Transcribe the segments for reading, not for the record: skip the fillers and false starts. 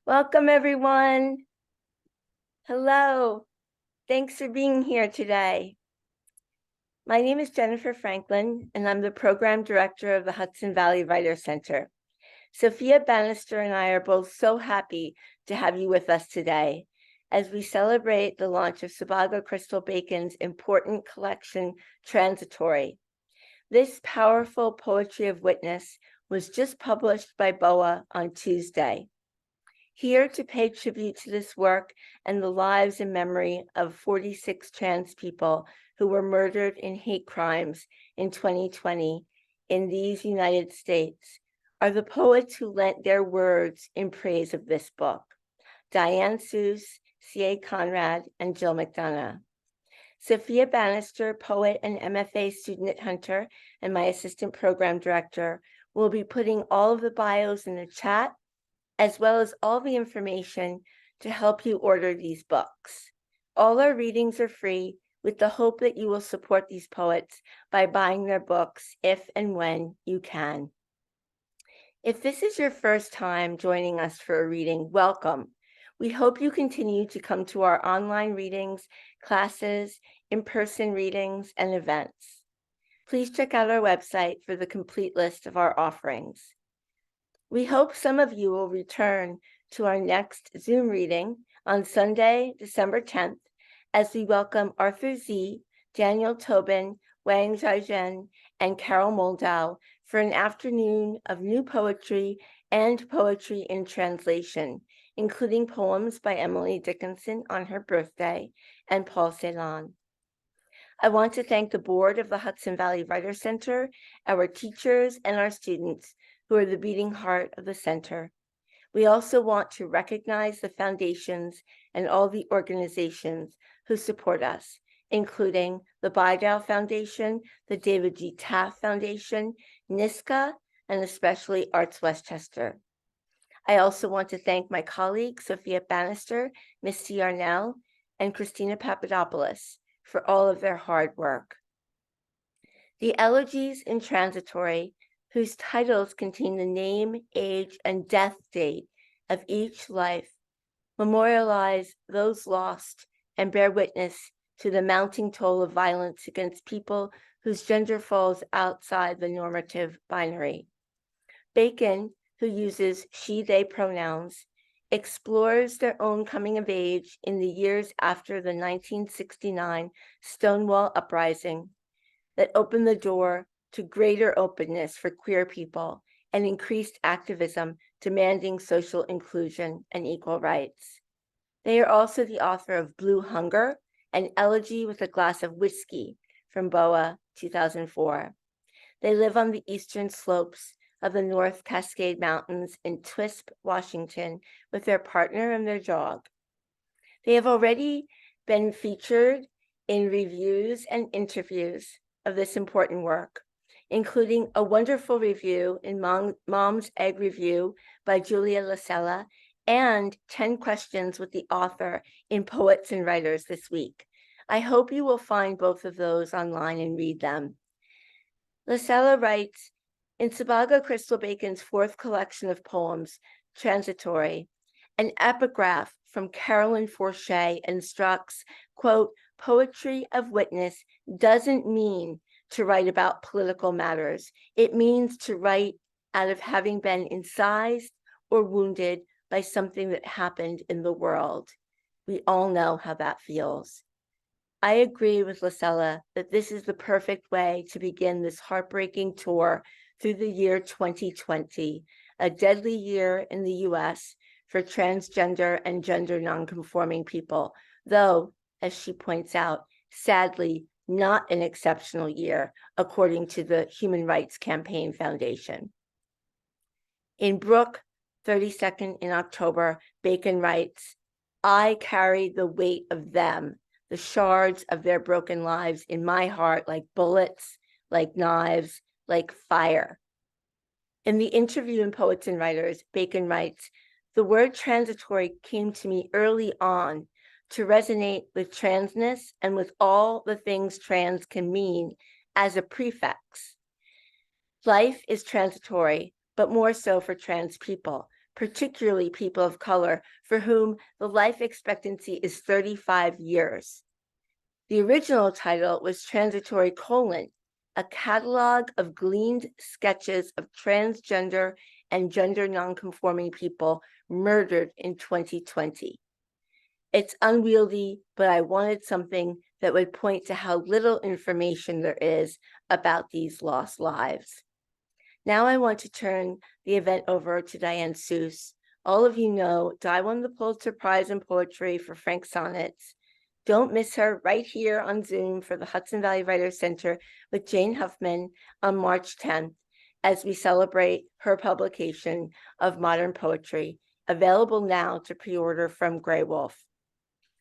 Welcome, everyone. Hello. Thanks for being here today. My name is Jennifer Franklin, and I'm the Program Director of the Hudson Valley Writer Center. Sophia Bannister and I are both so happy to have you with us today as we celebrate the launch of Subhaga Crystal Bacon's important collection, Transitory. This powerful poetry of witness was just published by BOA on Tuesday. Here to pay tribute to this work and the lives and memory of 46 trans people who were murdered in hate crimes in 2020 in these United States are the poets who lent their words in praise of this book: Diane Seuss, C.A. Conrad, and Jill McDonough. Sophia Bannister, poet and MFA student at Hunter, and my assistant program director, will be putting all of the bios in the chat, as well as all the information to help you order these books. All our readings are free, with the hope that you will support these poets by buying their books if and when you can. If this is your first time joining us for a reading, welcome. We hope you continue to come to our online readings, classes, in-person readings, and events. Please check out our website for the complete list of our offerings. We hope some of you will return to our next Zoom reading on Sunday, December 10th, as we welcome Arthur Z., Daniel Tobin, Wang Zhaizhen, and Carol Moldau for an afternoon of new poetry and poetry in translation, including poems by Emily Dickinson on her birthday and Paul Celan. I want to thank the board of the Hudson Valley Writer Center, our teachers, and our students who are the beating heart of the center. We also want to recognize the foundations and all the organizations who support us, including the Bidell Foundation, the David G. Taft Foundation, NISCA, and especially Arts Westchester. I also want to thank my colleagues, Sophia Bannister, Misty Yarnell, and Christina Papadopoulos for all of their hard work. The elegies in Transitory, whose titles contain the name, age, and death date of each life, memorialize those lost and bear witness to the mounting toll of violence against people whose gender falls outside the normative binary. Bacon, who uses she/they pronouns, explores their own coming of age in the years after the 1969 Stonewall uprising that opened the door to greater openness for queer people and increased activism demanding social inclusion and equal rights. They are also the author of Blue Hunger, an elegy with a glass of whiskey from BOA 2004. They live on the eastern slopes of the North Cascade Mountains in Twisp, Washington, with their partner and their dog. They have already been featured in reviews and interviews of this important work, including a wonderful review in Mom's Egg Review by Julia Lasella, and 10 questions with the author in Poets and Writers this week. I hope you will find both of those online and read them. Lasella writes, in Subhaga Crystal Bacon's fourth collection of poems, Transitory, an epigraph from Carolyn Forche instructs, quote, poetry of witness doesn't mean to write about political matters. It means to write out of having been incised or wounded by something that happened in the world. We all know how that feels. I agree with Lasella that this is the perfect way to begin this heartbreaking tour through the year 2020, a deadly year in the US for transgender and gender nonconforming people, though, as she points out, sadly, not an exceptional year, according to the Human Rights Campaign Foundation. In Brook, 32nd in October, Bacon writes, I carry the weight of them, the shards of their broken lives in my heart like bullets, like knives, like fire. In the interview in Poets and Writers, Bacon writes, the word transitory came to me early on to resonate with transness and with all the things trans can mean as a prefix. Life is transitory, but more so for trans people, particularly people of color, for whom the life expectancy is 35 years. The original title was Transitory: a catalog of gleaned sketches of transgender and gender nonconforming people murdered in 2020. It's unwieldy, but I wanted something that would point to how little information there is about these lost lives. Now I want to turn the event over to Diane Seuss. All of you know Di won the Pulitzer Prize in Poetry for Frank Sonnets. Don't miss her right here on Zoom for the Hudson Valley Writers Center with Jane Huffman on March 10th as we celebrate her publication of modern poetry, available now to pre-order from Grey Wolf.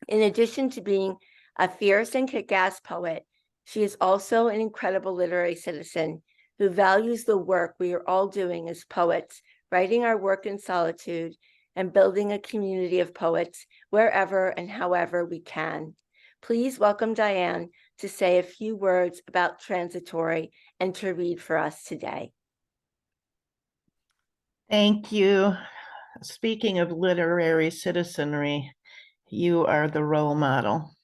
In addition to being a fierce and kick-ass poet, she is also an incredible literary citizen who values the work we are all doing as poets, writing our work in solitude and building a community of poets wherever and however we can. Please welcome Diane to say a few words about Transitory and to read for us today. Thank you. Speaking of literary citizenry, you are the role model.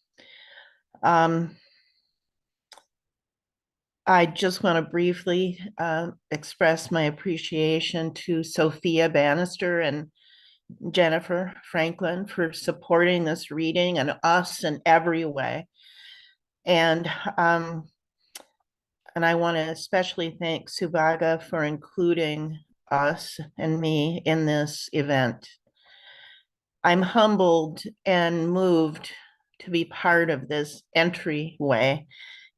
I just want to briefly express my appreciation to Sophia Bannister and Jennifer Franklin for supporting this reading and us in every way. And I want to especially thank Subhaga for including us and me in this event. I'm humbled and moved to be part of this entryway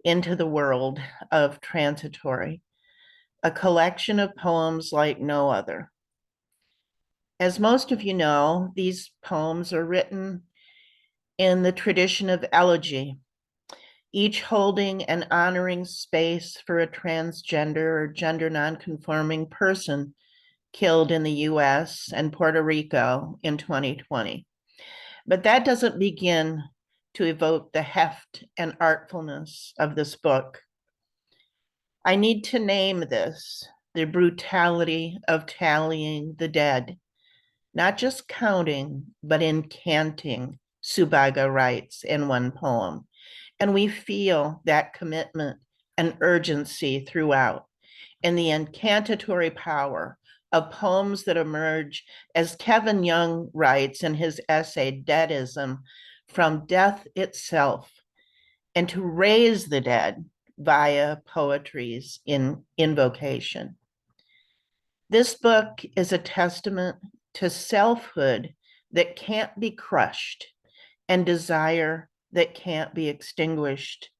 into the world of Transitory, a collection of poems like no other. As most of you know, these poems are written in the tradition of elegy, each holding and honoring space for a transgender or gender nonconforming person killed in the US and Puerto Rico in 2020. But that doesn't begin to evoke the heft and artfulness of this book. I need to name this the brutality of tallying the dead, not just counting, but incanting, Subhaga writes in one poem. And we feel that commitment and urgency throughout in the incantatory power of poems that emerge, as Kevin Young writes in his essay, Deadism, from death itself, and to raise the dead via poetry's invocation. This book is a testament to selfhood that can't be crushed and desire that can't be extinguished,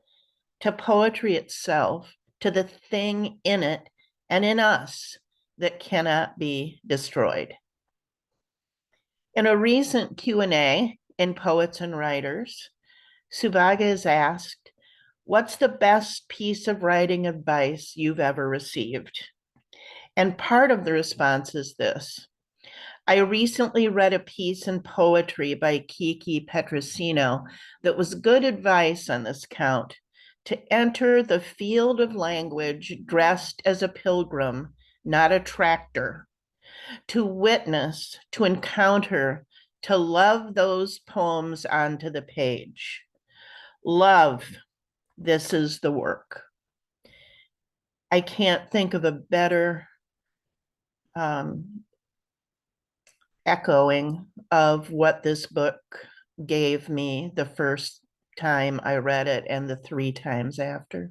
to poetry itself, to the thing in it and in us that cannot be destroyed. In a recent Q&A in Poets and Writers, Subhaga is asked, "What's the best piece of writing advice you've ever received?" And part of the response is this: I recently read a piece in poetry by Kiki Petrosino that was good advice on this count: to enter the field of language dressed as a pilgrim, not a tractor, to witness, to encounter, to love those poems onto the page. Love, this is the work. I can't think of a better echoing of what this book gave me the first time I read it and the 3 times after.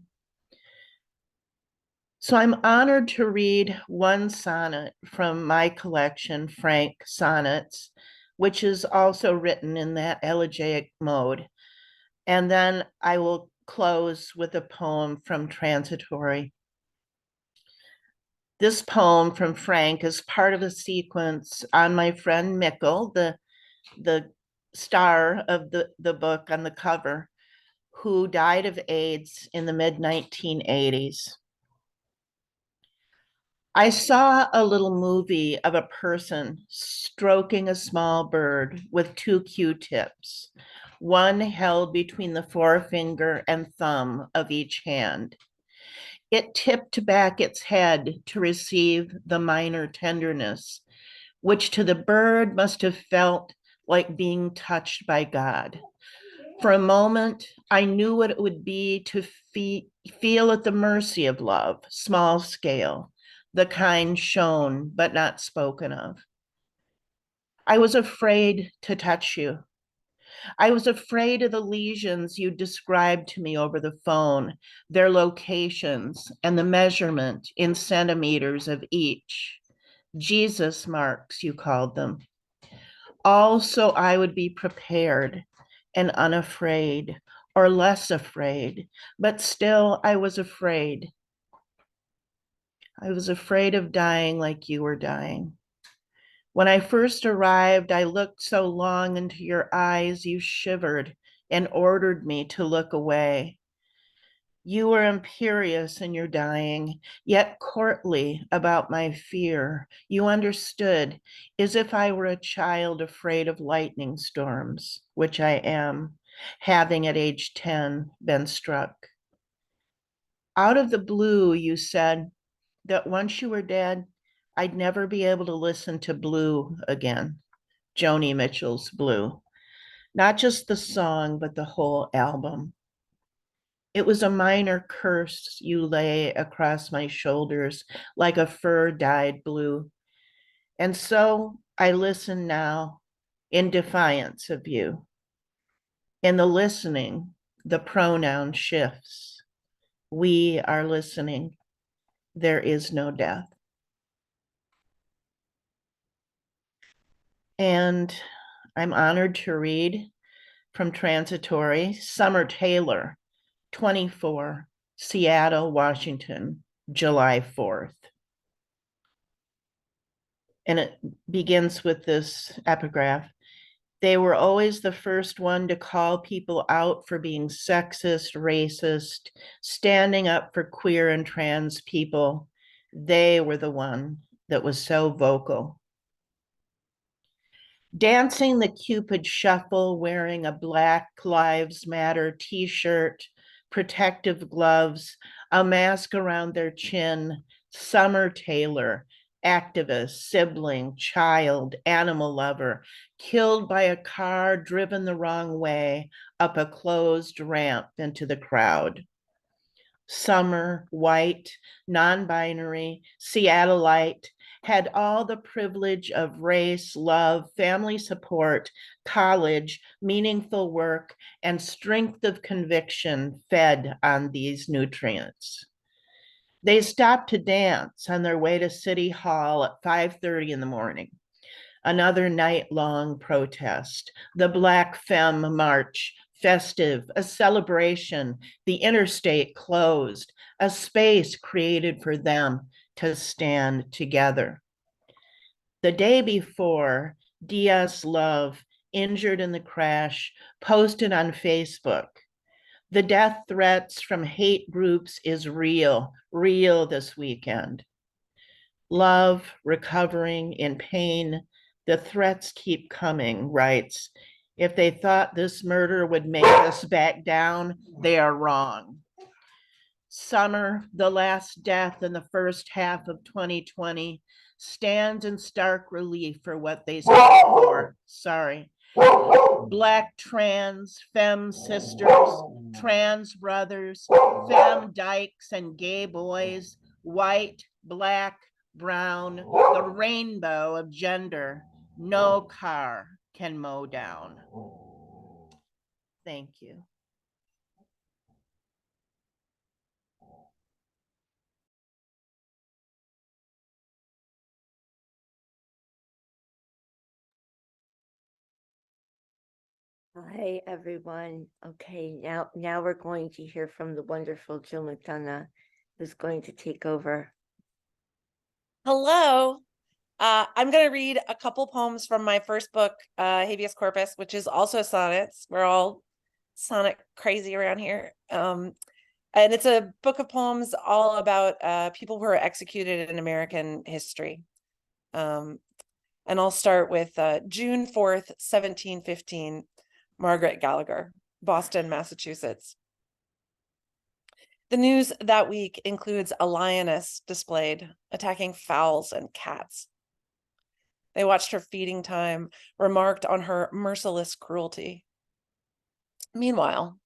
So I'm honored to read one sonnet from my collection, Frank Sonnets, which is also written in that elegiac mode. And then I will close with a poem from Transitory. This poem from Frank is part of a sequence on my friend Mickle, the star of the book on the cover, who died of AIDS in the mid-1980s. I saw a little movie of a person stroking a small bird with 2 Q-tips, one held between the forefinger and thumb of each hand. It tipped back its head to receive the minor tenderness, which to the bird must have felt like being touched by God. For a moment, I knew what it would be to feel at the mercy of love, small scale, the kind shown but not spoken of. I was afraid to touch you. I was afraid of the lesions you described to me over the phone, their locations, and the measurement in centimeters of each. Jesus marks, you called them. Also, I would be prepared and unafraid, or less afraid, but still I was afraid. I was afraid of dying like you were dying. When I first arrived, I looked so long into your eyes, you shivered and ordered me to look away. You were imperious in your dying, yet courtly about my fear. You understood, as if I were a child afraid of lightning storms, which I am, having at age 10 been struck. Out of the blue, you said that once you were dead, I'd never be able to listen to Blue again, Joni Mitchell's Blue. Not just the song, but the whole album. It was a minor curse you lay across my shoulders like a fur dyed blue. And so I listen now in defiance of you. In the listening, the pronoun shifts. We are listening. There is no death. And I'm honored to read from Transitory, Summer Taylor, 24, Seattle, Washington, July 4th. And it begins with this epigraph. They were always the first one to call people out for being sexist, racist, standing up for queer and trans people. They were the one that was so vocal. Dancing the Cupid shuffle, wearing a Black Lives Matter t-shirt, protective gloves, a mask around their chin, Summer Taylor, activist, sibling, child, animal lover, killed by a car driven the wrong way up a closed ramp into the crowd. Summer, white, non-binary, Seattleite, had all the privilege of race, love, family support, college, meaningful work, and strength of conviction fed on these nutrients. They stopped to dance on their way to City Hall at 5:30 in the morning. Another night-long protest, the Black Femme March, festive, a celebration, the interstate closed, a space created for them to stand together. The day before, Diaz Love, injured in the crash, posted on Facebook, the death threats from hate groups is real this weekend. Love, recovering, in pain, the threats keep coming, writes. If they thought this murder would make us back down, they are wrong. Summer, the last death in the first half of 2020, stands in stark relief for what they stood for. Sorry. Black trans, femme sisters, trans brothers, femme dykes and gay boys, white, black, brown, the rainbow of gender, no car can mow down. Thank you. Hi, everyone. Okay, now we're going to hear from the wonderful Jill McDonough, who's going to take over. Hello. I'm going to read a couple poems from my first book, Habeas Corpus, which is also sonnets. We're all sonnet crazy around here. And it's a book of poems all about people who are executed in American history. And I'll start with June 4th, 1715, Margaret Gallagher, Boston, Massachusetts. The news that week includes a lioness displayed attacking fowls and cats. They watched her feeding time, remarked on her merciless cruelty. Meanwhile,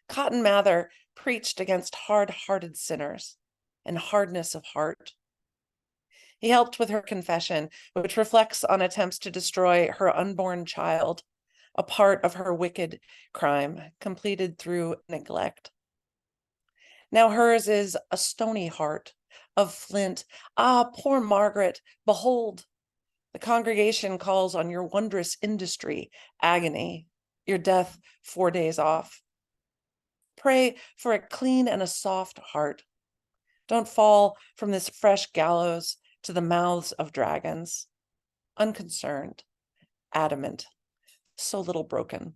Cotton Mather preached against hard-hearted sinners and hardness of heart. He helped with her confession, which reflects on attempts to destroy her unborn child, a part of her wicked crime completed through neglect. Now hers is a stony heart of flint. Ah, poor Margaret, behold, the congregation calls on your wondrous industry, agony, your death 4 days off. Pray for a clean and a soft heart. Don't fall from this fresh gallows to the mouths of dragons, unconcerned, adamant, so little broken.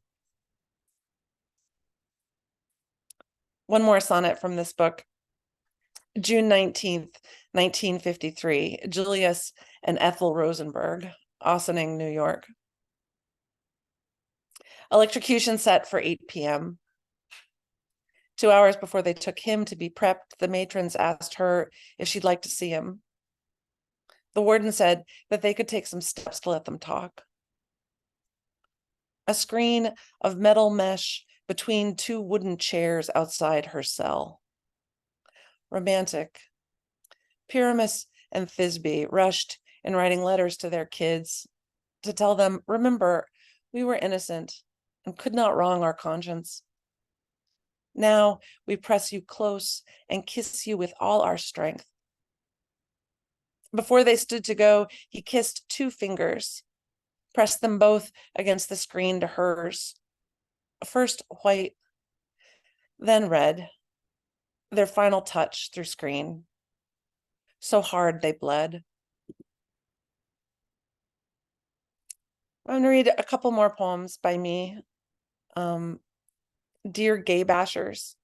One more sonnet from this book. June 19th, 1953, Julius and Ethel Rosenberg, Ossining, New York. Electrocution set for 8 p.m. 2 hours before they took him to be prepped, the matrons asked her if she'd like to see him. The warden said that they could take some steps to let them talk. A screen of metal mesh between 2 wooden chairs outside her cell. Romantic. Pyramus and Thisbe rushed in writing letters to their kids to tell them, remember, we were innocent and could not wrong our conscience. Now we press you close and kiss you with all our strength. Before they stood to go, he kissed 2 fingers, pressed them both against the screen to hers. First white, then red, their final touch through screen. So hard they bled. I'm gonna read a couple more poems by me. Dear Gay Bashers.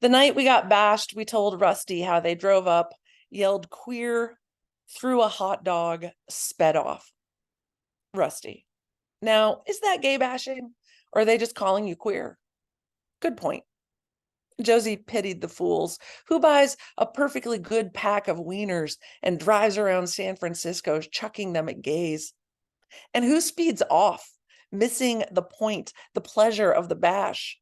The night we got bashed, we told Rusty how they drove up, yelled queer, threw a hot dog, sped off. Rusty. Now, is that gay bashing? Or are they just calling you queer? Good point. Josie pitied the fools. Who buys a perfectly good pack of wieners and drives around San Francisco chucking them at gays? And who speeds off, missing the point, the pleasure of the bash?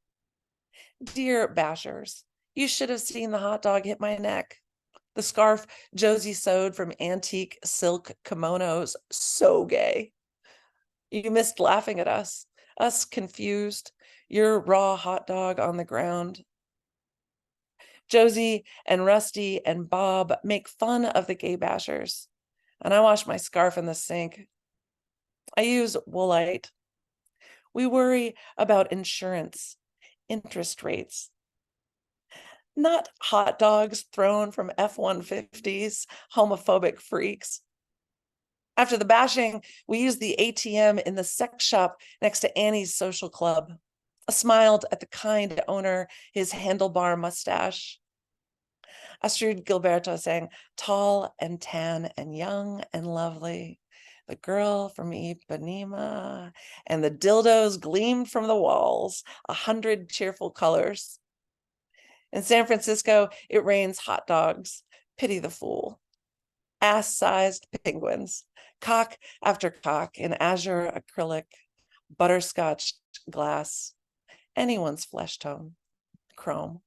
Dear bashers, you should have seen the hot dog hit my neck. The scarf Josie sewed from antique silk kimonos, so gay. You missed laughing at us confused, your raw hot dog on the ground. Josie and Rusty and Bob make fun of the gay bashers, and I wash my scarf in the sink. I use Woolite. We worry about insurance, interest rates, not hot dogs thrown from F-150s, homophobic freaks. After the bashing, we used the ATM in the sex shop next to Annie's social club. I smiled at the kind owner, his handlebar mustache. Astrid Gilberto sang, tall and tan and young and lovely, the girl from Ipanema, and the dildos gleamed from the walls, 100 cheerful colors. In San Francisco, it rains hot dogs. Pity the fool. Ass-sized penguins, cock after cock in azure acrylic, butterscotch glass, anyone's flesh tone, chrome.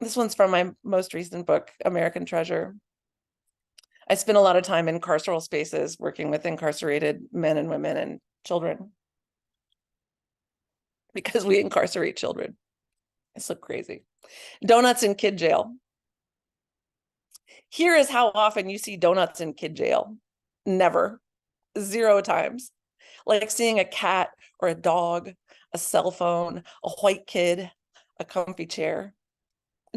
This one's from my most recent book, American Treasure. I spent a lot of time in carceral spaces working with incarcerated men and women and children because we incarcerate children. It's so crazy. Donuts in kid jail. Here is how often you see donuts in kid jail. Never. 0 times. Like seeing a cat or a dog, a cell phone, a white kid, a comfy chair.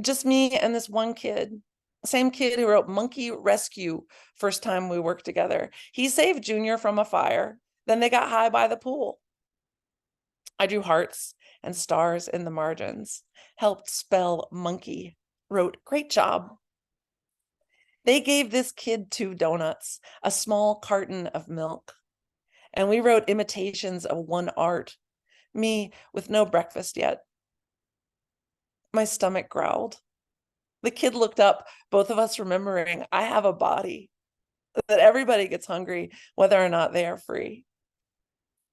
Just me and this one kid. Same kid who wrote Monkey Rescue first time we worked together. He saved Junior from a fire. Then they got high by the pool. I drew hearts and stars in the margins, helped spell monkey, wrote, great job. They gave this kid 2 donuts, a small carton of milk, and we wrote imitations of one art, me with no breakfast yet. My stomach growled. The kid looked up, both of us remembering I have a body, that everybody gets hungry, whether or not they are free.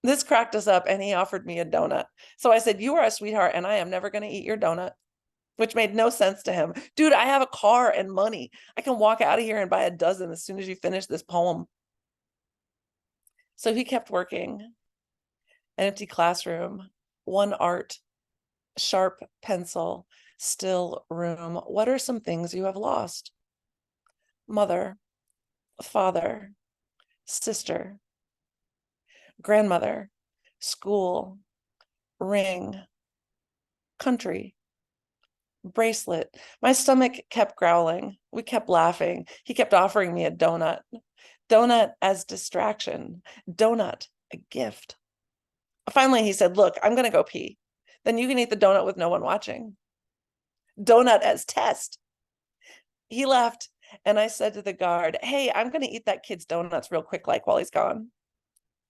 This cracked us up, and he offered me a donut. So I said, you are a sweetheart, and I am never going to eat your donut, which made no sense to him. Dude, I have a car and money. I can walk out of here and buy a dozen as soon as you finish this poem. So he kept working. An empty classroom, one art, sharp pencil, still room. What are some things you have lost? Mother, father, sister, grandmother, school, ring, country, bracelet. My stomach kept growling. We kept laughing. He kept offering me a donut. Donut as distraction. Donut, a gift. Finally, he said, look, I'm going to go pee. Then you can eat the donut with no one watching. Donut as test. He left, and I said to the guard, hey, I'm going to eat that kid's donuts real quick, like while he's gone.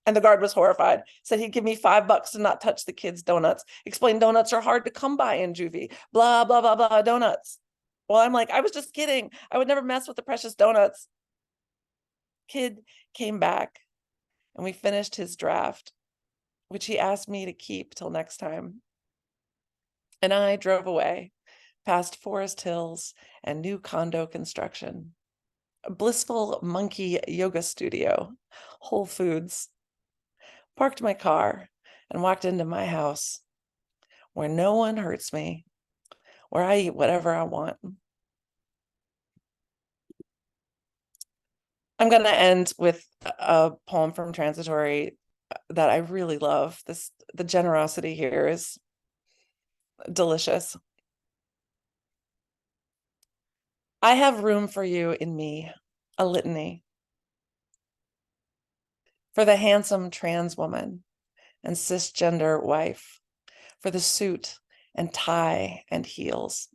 And the guard was horrified, said he'd give me $5 to not touch the kid's donuts, explained donuts are hard to come by in juvie, blah, blah, blah, blah, donuts. Well, I'm like, I was just kidding. I would never mess with the precious donuts. Kid came back, and we finished his draft, which he asked me to keep till next time. And I drove away past Forest Hills and new condo construction, a blissful monkey yoga studio, Whole Foods, parked my car and walked into my house where no one hurts me, where I eat whatever I want. I'm going to end with a poem from Transitory that I really love. The generosity here is delicious. I have room for you in me, a litany. For the handsome trans woman and cisgender wife, for the suit and tie and heels,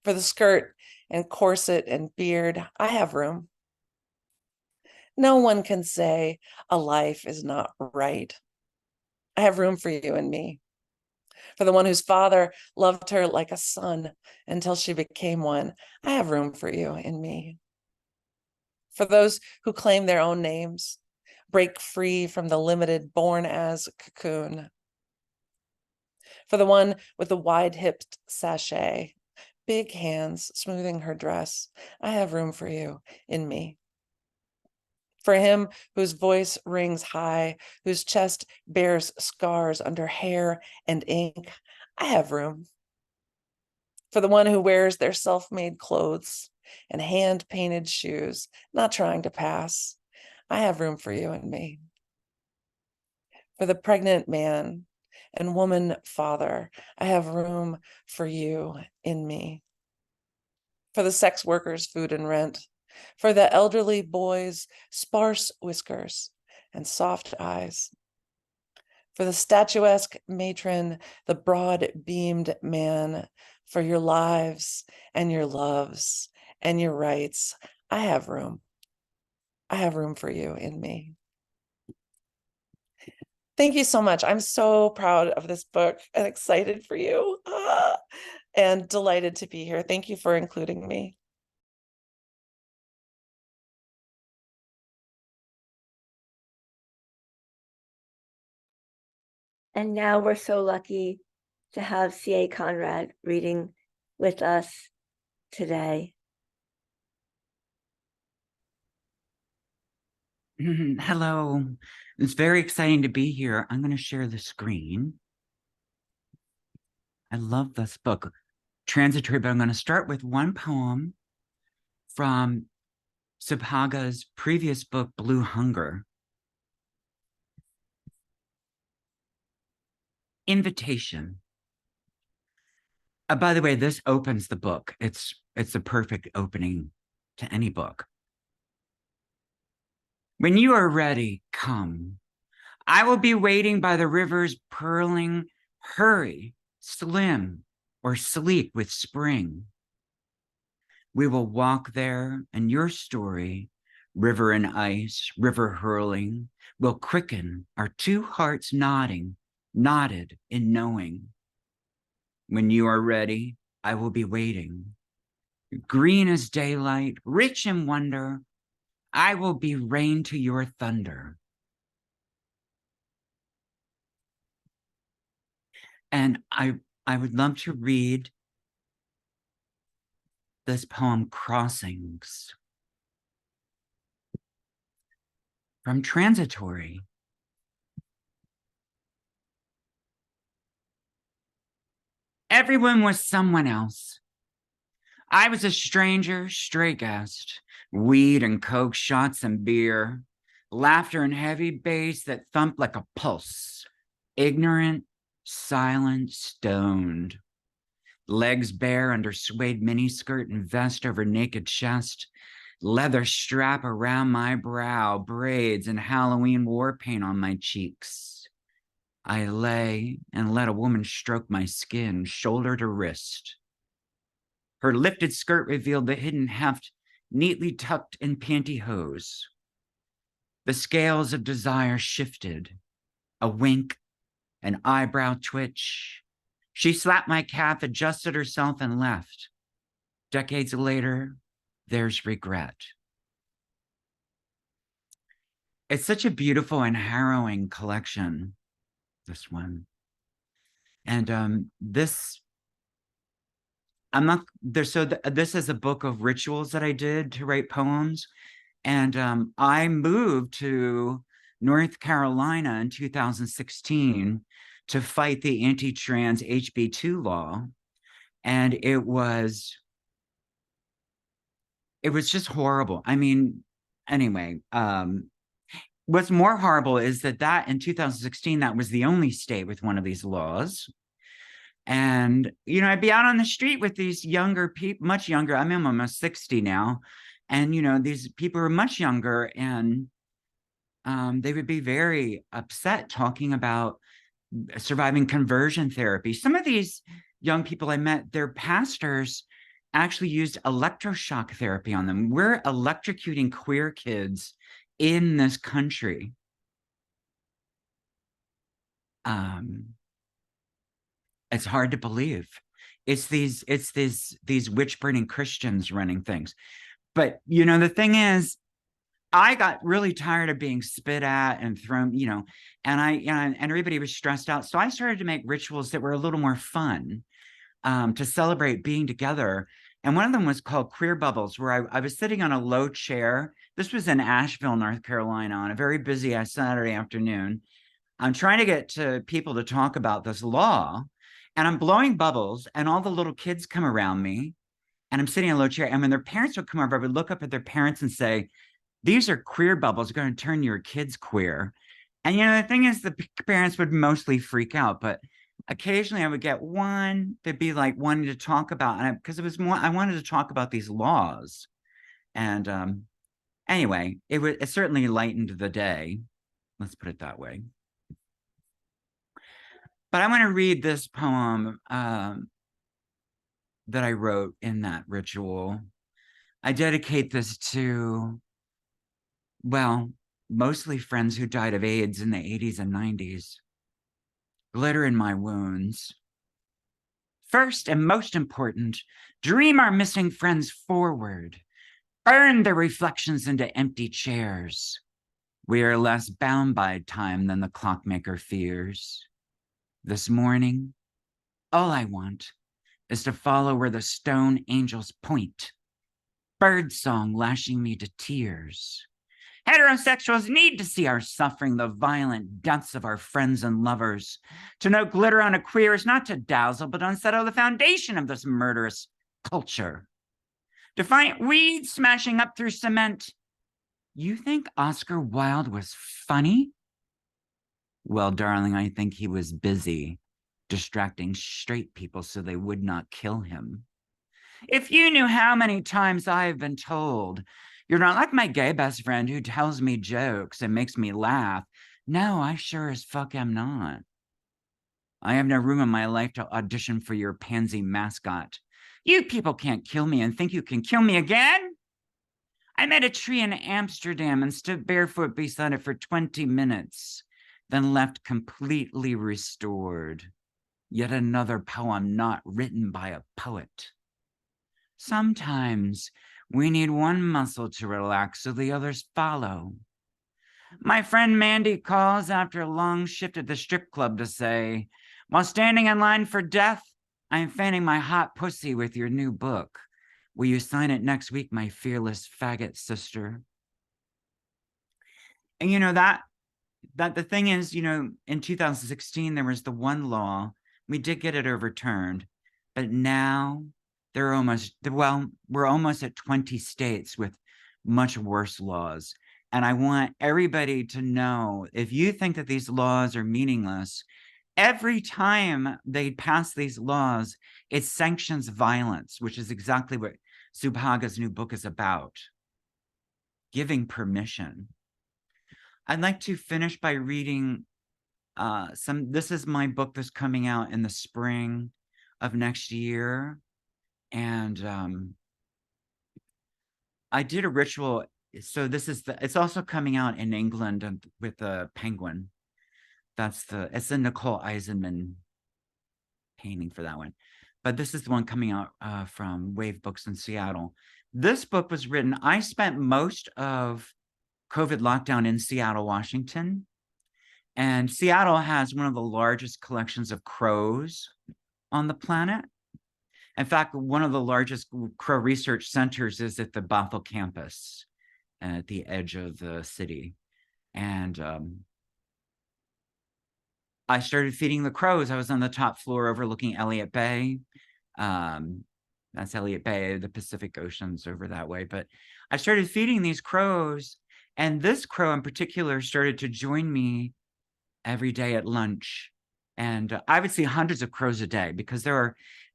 for the skirt and corset and beard, I have room. No one can say a life is not right. I have room for you and me. For the one whose father loved her like a son until she became one, I have room for you and me. For those who claim their own names, break free from the limited born as cocoon. For the one with the wide-hipped sachet, big hands smoothing her dress, I have room for you in me. For him whose voice rings high, whose chest bears scars under hair and ink, I have room. For the one who wears their self-made clothes and hand-painted shoes, not trying to pass, I have room for you and me. For the pregnant man and woman father, I have room for you in me. For the sex workers' food and rent, for the elderly boys' sparse whiskers and soft eyes, for the statuesque matron, the broad-beamed man, for your lives and your loves and your rights, I have room. I have room for you in me. Thank you so much. I'm so proud of this book and excited for you and delighted to be here. Thank you for including me. And now we're so lucky to have C.A. Conrad reading with us today. Hello, it's very exciting to be here. I'm going to share the screen. I love this book, Transitory, but I'm going to start with one poem from Subhaga's previous book, Blue Hunger. Invitation. By the way, this opens the book. It's a perfect opening to any book. When you are ready, come. I will be waiting by the river's purling. Hurry, slim or sleek with spring. We will walk there, and your story, river and ice, river hurling, will quicken our two hearts nodding, knotted in knowing. When you are ready, I will be waiting. Green as daylight, rich in wonder, I will be rain to your thunder. And I would love to read this poem, Crossings, from Transitory. Everyone was someone else. I was a stranger, stray guest, weed and coke, shots and beer, laughter and heavy bass that thumped like a pulse, ignorant, silent, stoned, legs bare under suede miniskirt and vest over naked chest, leather strap around my brow, braids and Halloween war paint on my cheeks. I lay and let a woman stroke my skin, shoulder to wrist. Her lifted skirt revealed the hidden heft neatly tucked in pantyhose. The scales of desire shifted, a wink, an eyebrow twitch. She slapped my calf, adjusted herself, and left. Decades later, there's regret. It's such a beautiful and harrowing collection, this one. And this this is a book of rituals that I did to write poems. And I moved to North Carolina in 2016 to fight the anti-trans HB2 law. And it was just horrible. I mean, anyway, what's more horrible is that in 2016, that was the only state with one of these laws. And, I'd be out on the street with these younger people, much younger. I'm almost 60 now. And, these people are much younger, and they would be very upset talking about surviving conversion therapy. Some of these young people I met, their pastors actually used electroshock therapy on them. We're electrocuting queer kids in this country. It's hard to believe. It's these witch burning Christians running things. But the thing is, I got really tired of being spit at and thrown, and everybody was stressed out. So I started to make rituals that were a little more fun, to celebrate being together. And one of them was called Queer Bubbles, where I was sitting on a low chair. This was in Asheville, North Carolina, on a very busy Saturday afternoon. I'm trying to get to people to talk about this law, and I'm blowing bubbles, and all the little kids come around me, and I'm sitting in a low chair. And when their parents would come over, I would look up at their parents and say, "These are queer bubbles, they're going to turn your kids queer." And the thing is, the parents would mostly freak out, but occasionally I would get one that'd be like wanting to talk about, and because it was more, I wanted to talk about these laws. And anyway, it certainly lightened the day. Let's put it that way. But I want to read this poem that I wrote in that ritual. I dedicate this to, well, mostly friends who died of AIDS in the 80s and 90s. Glitter in my wounds. First and most important, dream our missing friends forward. Burn their reflections into empty chairs. We are less bound by time than the clockmaker fears. This morning, all I want is to follow where the stone angels point. Birdsong lashing me to tears. Heterosexuals need to see our suffering, the violent deaths of our friends and lovers. To know glitter on a queer is not to dazzle, but unsettle the foundation of this murderous culture. Defiant weeds smashing up through cement. You think Oscar Wilde was funny? Well, darling, I think he was busy distracting straight people so they would not kill him. If you knew how many times I have been told, you're not like my gay best friend who tells me jokes and makes me laugh. No, I sure as fuck am not. I have no room in my life to audition for your pansy mascot. You people can't kill me and think you can kill me again? I met a tree in Amsterdam and stood barefoot beside it for 20 minutes, then left completely restored. yet another poem not written by a poet. Sometimes we need one muscle to relax so the others follow. My friend Mandy calls after a long shift at the strip club to say, while standing in line for death, I am fanning my hot pussy with your new book. Will you sign it next week, my fearless faggot sister? And you know, that the thing is, you know, in 2016, there was the one law. We did get it overturned, but now we're almost at 20 states with much worse laws. And I want everybody to know, if you think that these laws are meaningless, every time they pass these laws, it sanctions violence, which is exactly what Subhaga's new book is about. Giving permission. I'd like to finish by reading this is my book that's coming out in the spring of next year. And I did a ritual. So it's also coming out in England with the Penguin. It's a Nicole Eisenman painting for that one. But this is the one coming out from Wave Books in Seattle. This book was written, I spent most of COVID lockdown in Seattle, Washington. And Seattle has one of the largest collections of crows on the planet. In fact, one of the largest crow research centers is at the Bothell campus at the edge of the city. And I started feeding the crows. I was on the top floor overlooking Elliott Bay. That's Elliott Bay, the Pacific Ocean's over that way. But I started feeding these crows, and this crow in particular started to join me every day at lunch. And I would see hundreds of crows a day because there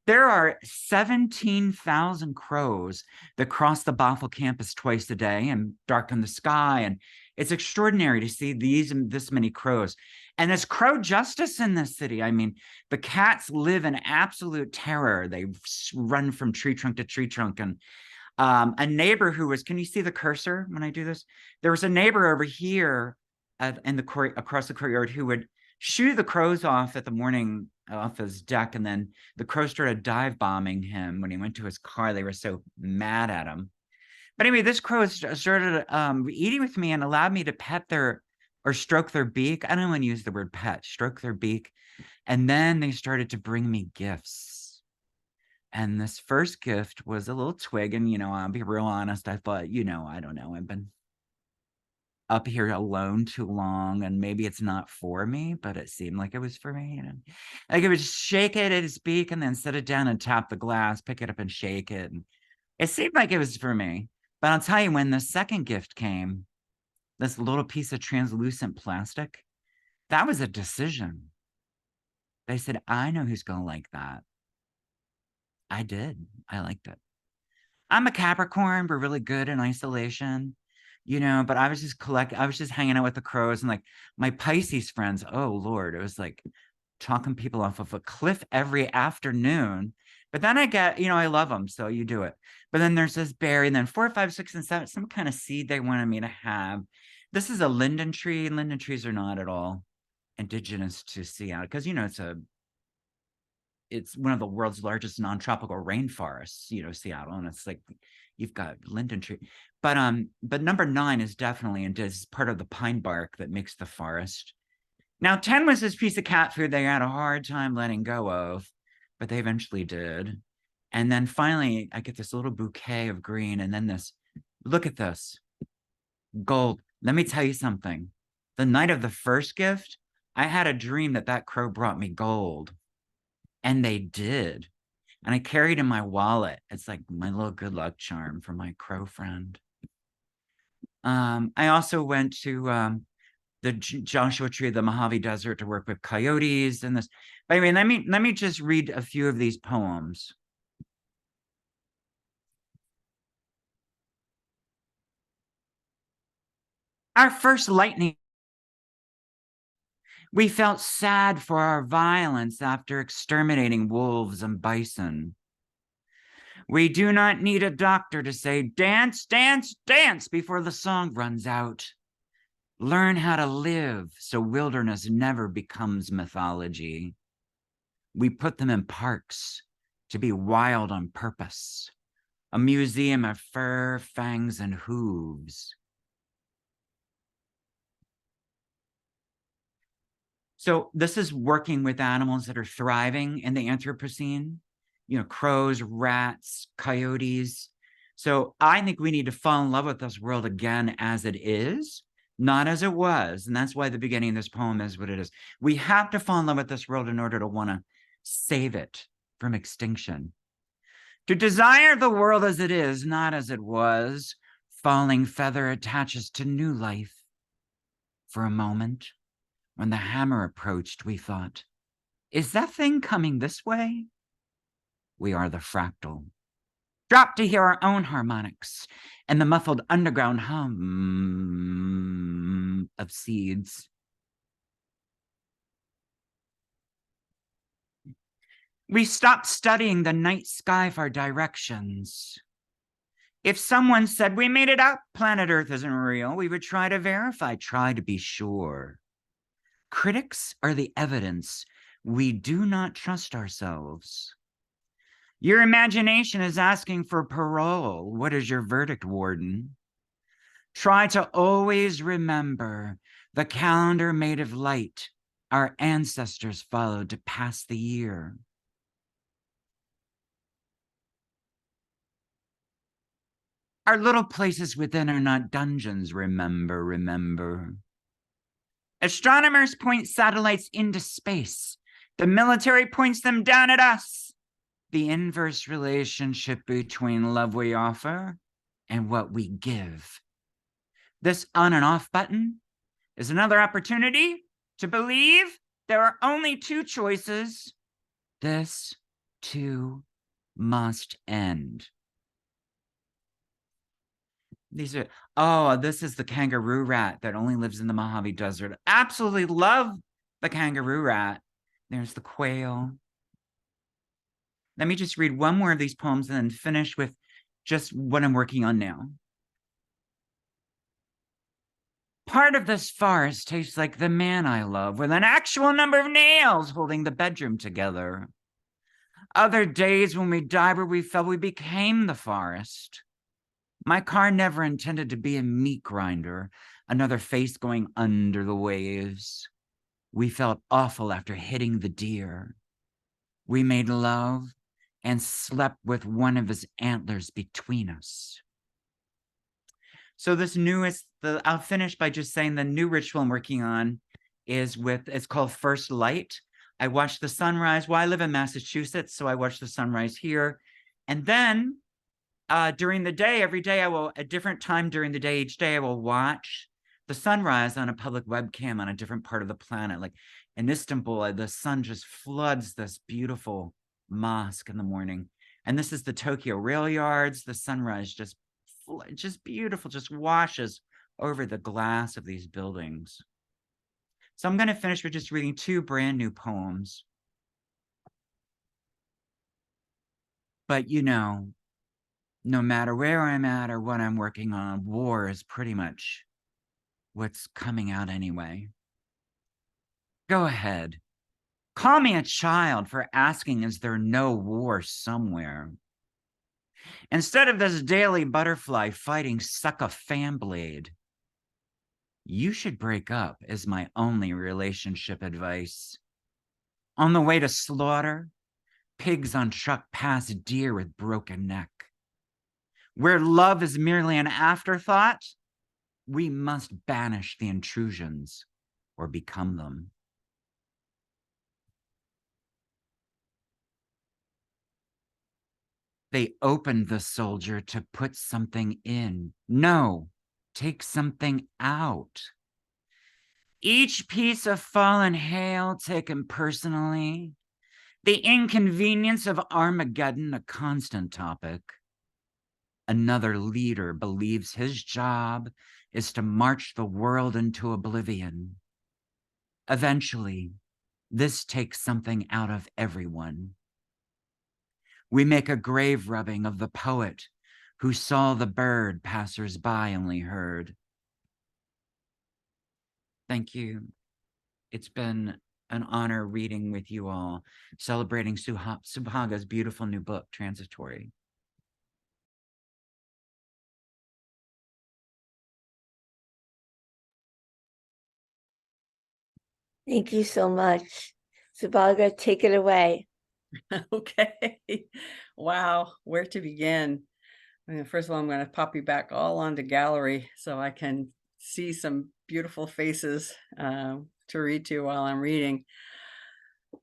are 17,000 crows that cross the Bothell campus twice a day and darken the sky. And it's extraordinary to see this many crows. And there's crow justice in this city. I mean, the cats live in absolute terror. They run from tree trunk to tree trunk. And a neighbor can you see the cursor when I do this? There was a neighbor over here across the courtyard who would shoo the crows off at the morning off his deck, and then the crows started dive bombing him when he went to his car. They were so mad at him. But anyway, this crow started eating with me and allowed me to pet or stroke their beak. I don't want to use the word pet, stroke their beak. And then they started to bring me gifts. And this first gift was a little twig. And, you know, I'll be real honest. I thought, you know, I don't know. I've been up here alone too long, and maybe it's not for me, but it seemed like it was for me. You know, like it would shake it at his beak and then set it down and tap the glass, pick it up and shake it. And it seemed like it was for me. But I'll tell you, when the second gift came, this little piece of translucent plastic, that was a decision. They said, I know who's going to like that. I did. I liked it. I'm a Capricorn. We're really good in isolation, you know, but I was just hanging out with the crows, and like my Pisces friends, oh Lord, it was like talking people off of a cliff every afternoon. But then I get, you know, I love them, so you do it. But then there's this berry, and then 4, 5, 6, and 7, some kind of seed they wanted me to have. This is a linden tree. Linden trees are not at all indigenous to Seattle because, you know, it's one of the world's largest non-tropical rainforests, you know, Seattle, and it's like you've got linden tree. But number 9 is definitely is part of the pine bark that makes the forest. Now 10 was this piece of cat food they had a hard time letting go of, but they eventually did. And then finally, I get this little bouquet of green, and then this, look at this, gold. Let me tell you something. The night of the first gift, I had a dream that crow brought me gold. And they did. And I carried in my wallet. It's like my little good luck charm for my crow friend. I also went to the Joshua Tree of the Mojave Desert to work with coyotes and this. But anyway, let me just read a few of these poems. Our first lightning. We felt sad for our violence after exterminating wolves and bison. We do not need a doctor to say, dance, dance, dance before the song runs out. Learn how to live so wilderness never becomes mythology. We put them in parks to be wild on purpose, a museum of fur, fangs, and hooves. So this is working with animals that are thriving in the Anthropocene, crows, rats, coyotes. So I think we need to fall in love with this world again as it is, not as it was. And that's why the beginning of this poem is what it is. We have to fall in love with this world in order to want to save it from extinction. To desire the world as it is, not as it was, falling feather attaches to new life. For a moment, when the hammer approached, we thought, is that thing coming this way? We are the fractal. Drop to hear our own harmonics and the muffled underground hum of seeds. We stopped studying the night sky for directions. If someone said, we made it up, planet Earth isn't real, we would try to verify, try to be sure. Critics are the evidence. We do not trust ourselves. Your imagination is asking for parole. What is your verdict, warden? Try to always remember the calendar made of light our ancestors followed to pass the year. Our little places within are not dungeons, remember, remember. Astronomers point satellites into space. The military points them down at us. The inverse relationship between love we offer and what we give. This on and off button is another opportunity to believe there are only two choices. This too must end. These are, this is the kangaroo rat that only lives in the Mojave Desert. Absolutely love the kangaroo rat. There's the quail. Let me just read one more of these poems and then finish with just what I'm working on now. Part of this forest tastes like the man I love, with an actual number of nails holding the bedroom together. Other days when we died where we felt we became the forest. My car never intended to be a meat grinder, another face going under the waves. We felt awful after hitting the deer. We made love and slept with one of his antlers between us. So this I'll finish by just saying the new ritual I'm working on it's called First Light. I watch the sunrise. Well, I live in Massachusetts, so I watch the sunrise here. And then during the day, every day a different time during the day, each day I will watch the sunrise on a public webcam on a different part of the planet. Like in Istanbul, the sun just floods this beautiful mosque in the morning. And this is the Tokyo rail yards. The sunrise just beautiful, just washes over the glass of these buildings. So I'm going to finish with just reading two brand new poems. But no matter where I'm at or what I'm working on, war is pretty much what's coming out anyway. Go ahead. Call me a child for asking, is there no war somewhere? Instead of this daily butterfly fighting suck a fan blade, you should break up is my only relationship advice. On the way to slaughter, pigs on truck pass deer with broken neck. Where love is merely an afterthought, we must banish the intrusions or become them. They opened the soldier to put something in. No, take something out. Each piece of fallen hail taken personally. The inconvenience of Armageddon, a constant topic. Another leader believes his job is to march the world into oblivion. Eventually, this takes something out of everyone. We make a grave rubbing of the poet who saw the bird passers-by only heard. Thank you. It's been an honor reading with you all, celebrating Subhaga's beautiful new book, Transitory. Thank you so much. Subhaga, take it away. Okay. Wow, where to begin? I mean, first of all, I'm going to pop you back all onto gallery so I can see some beautiful faces to read to while I'm reading.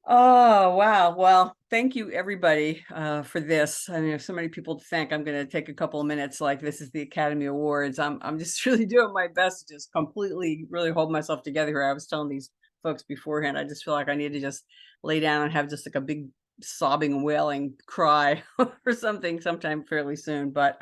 Oh, wow. Well, thank you, everybody, for this. I mean, there's so many people to thank. I'm going to take a couple of minutes like this is the Academy Awards. I'm just really doing my best to just completely really hold myself together here. I was telling these folks beforehand, I just feel like I need to just lay down and have just like a big sobbing, wailing cry or something sometime fairly soon. But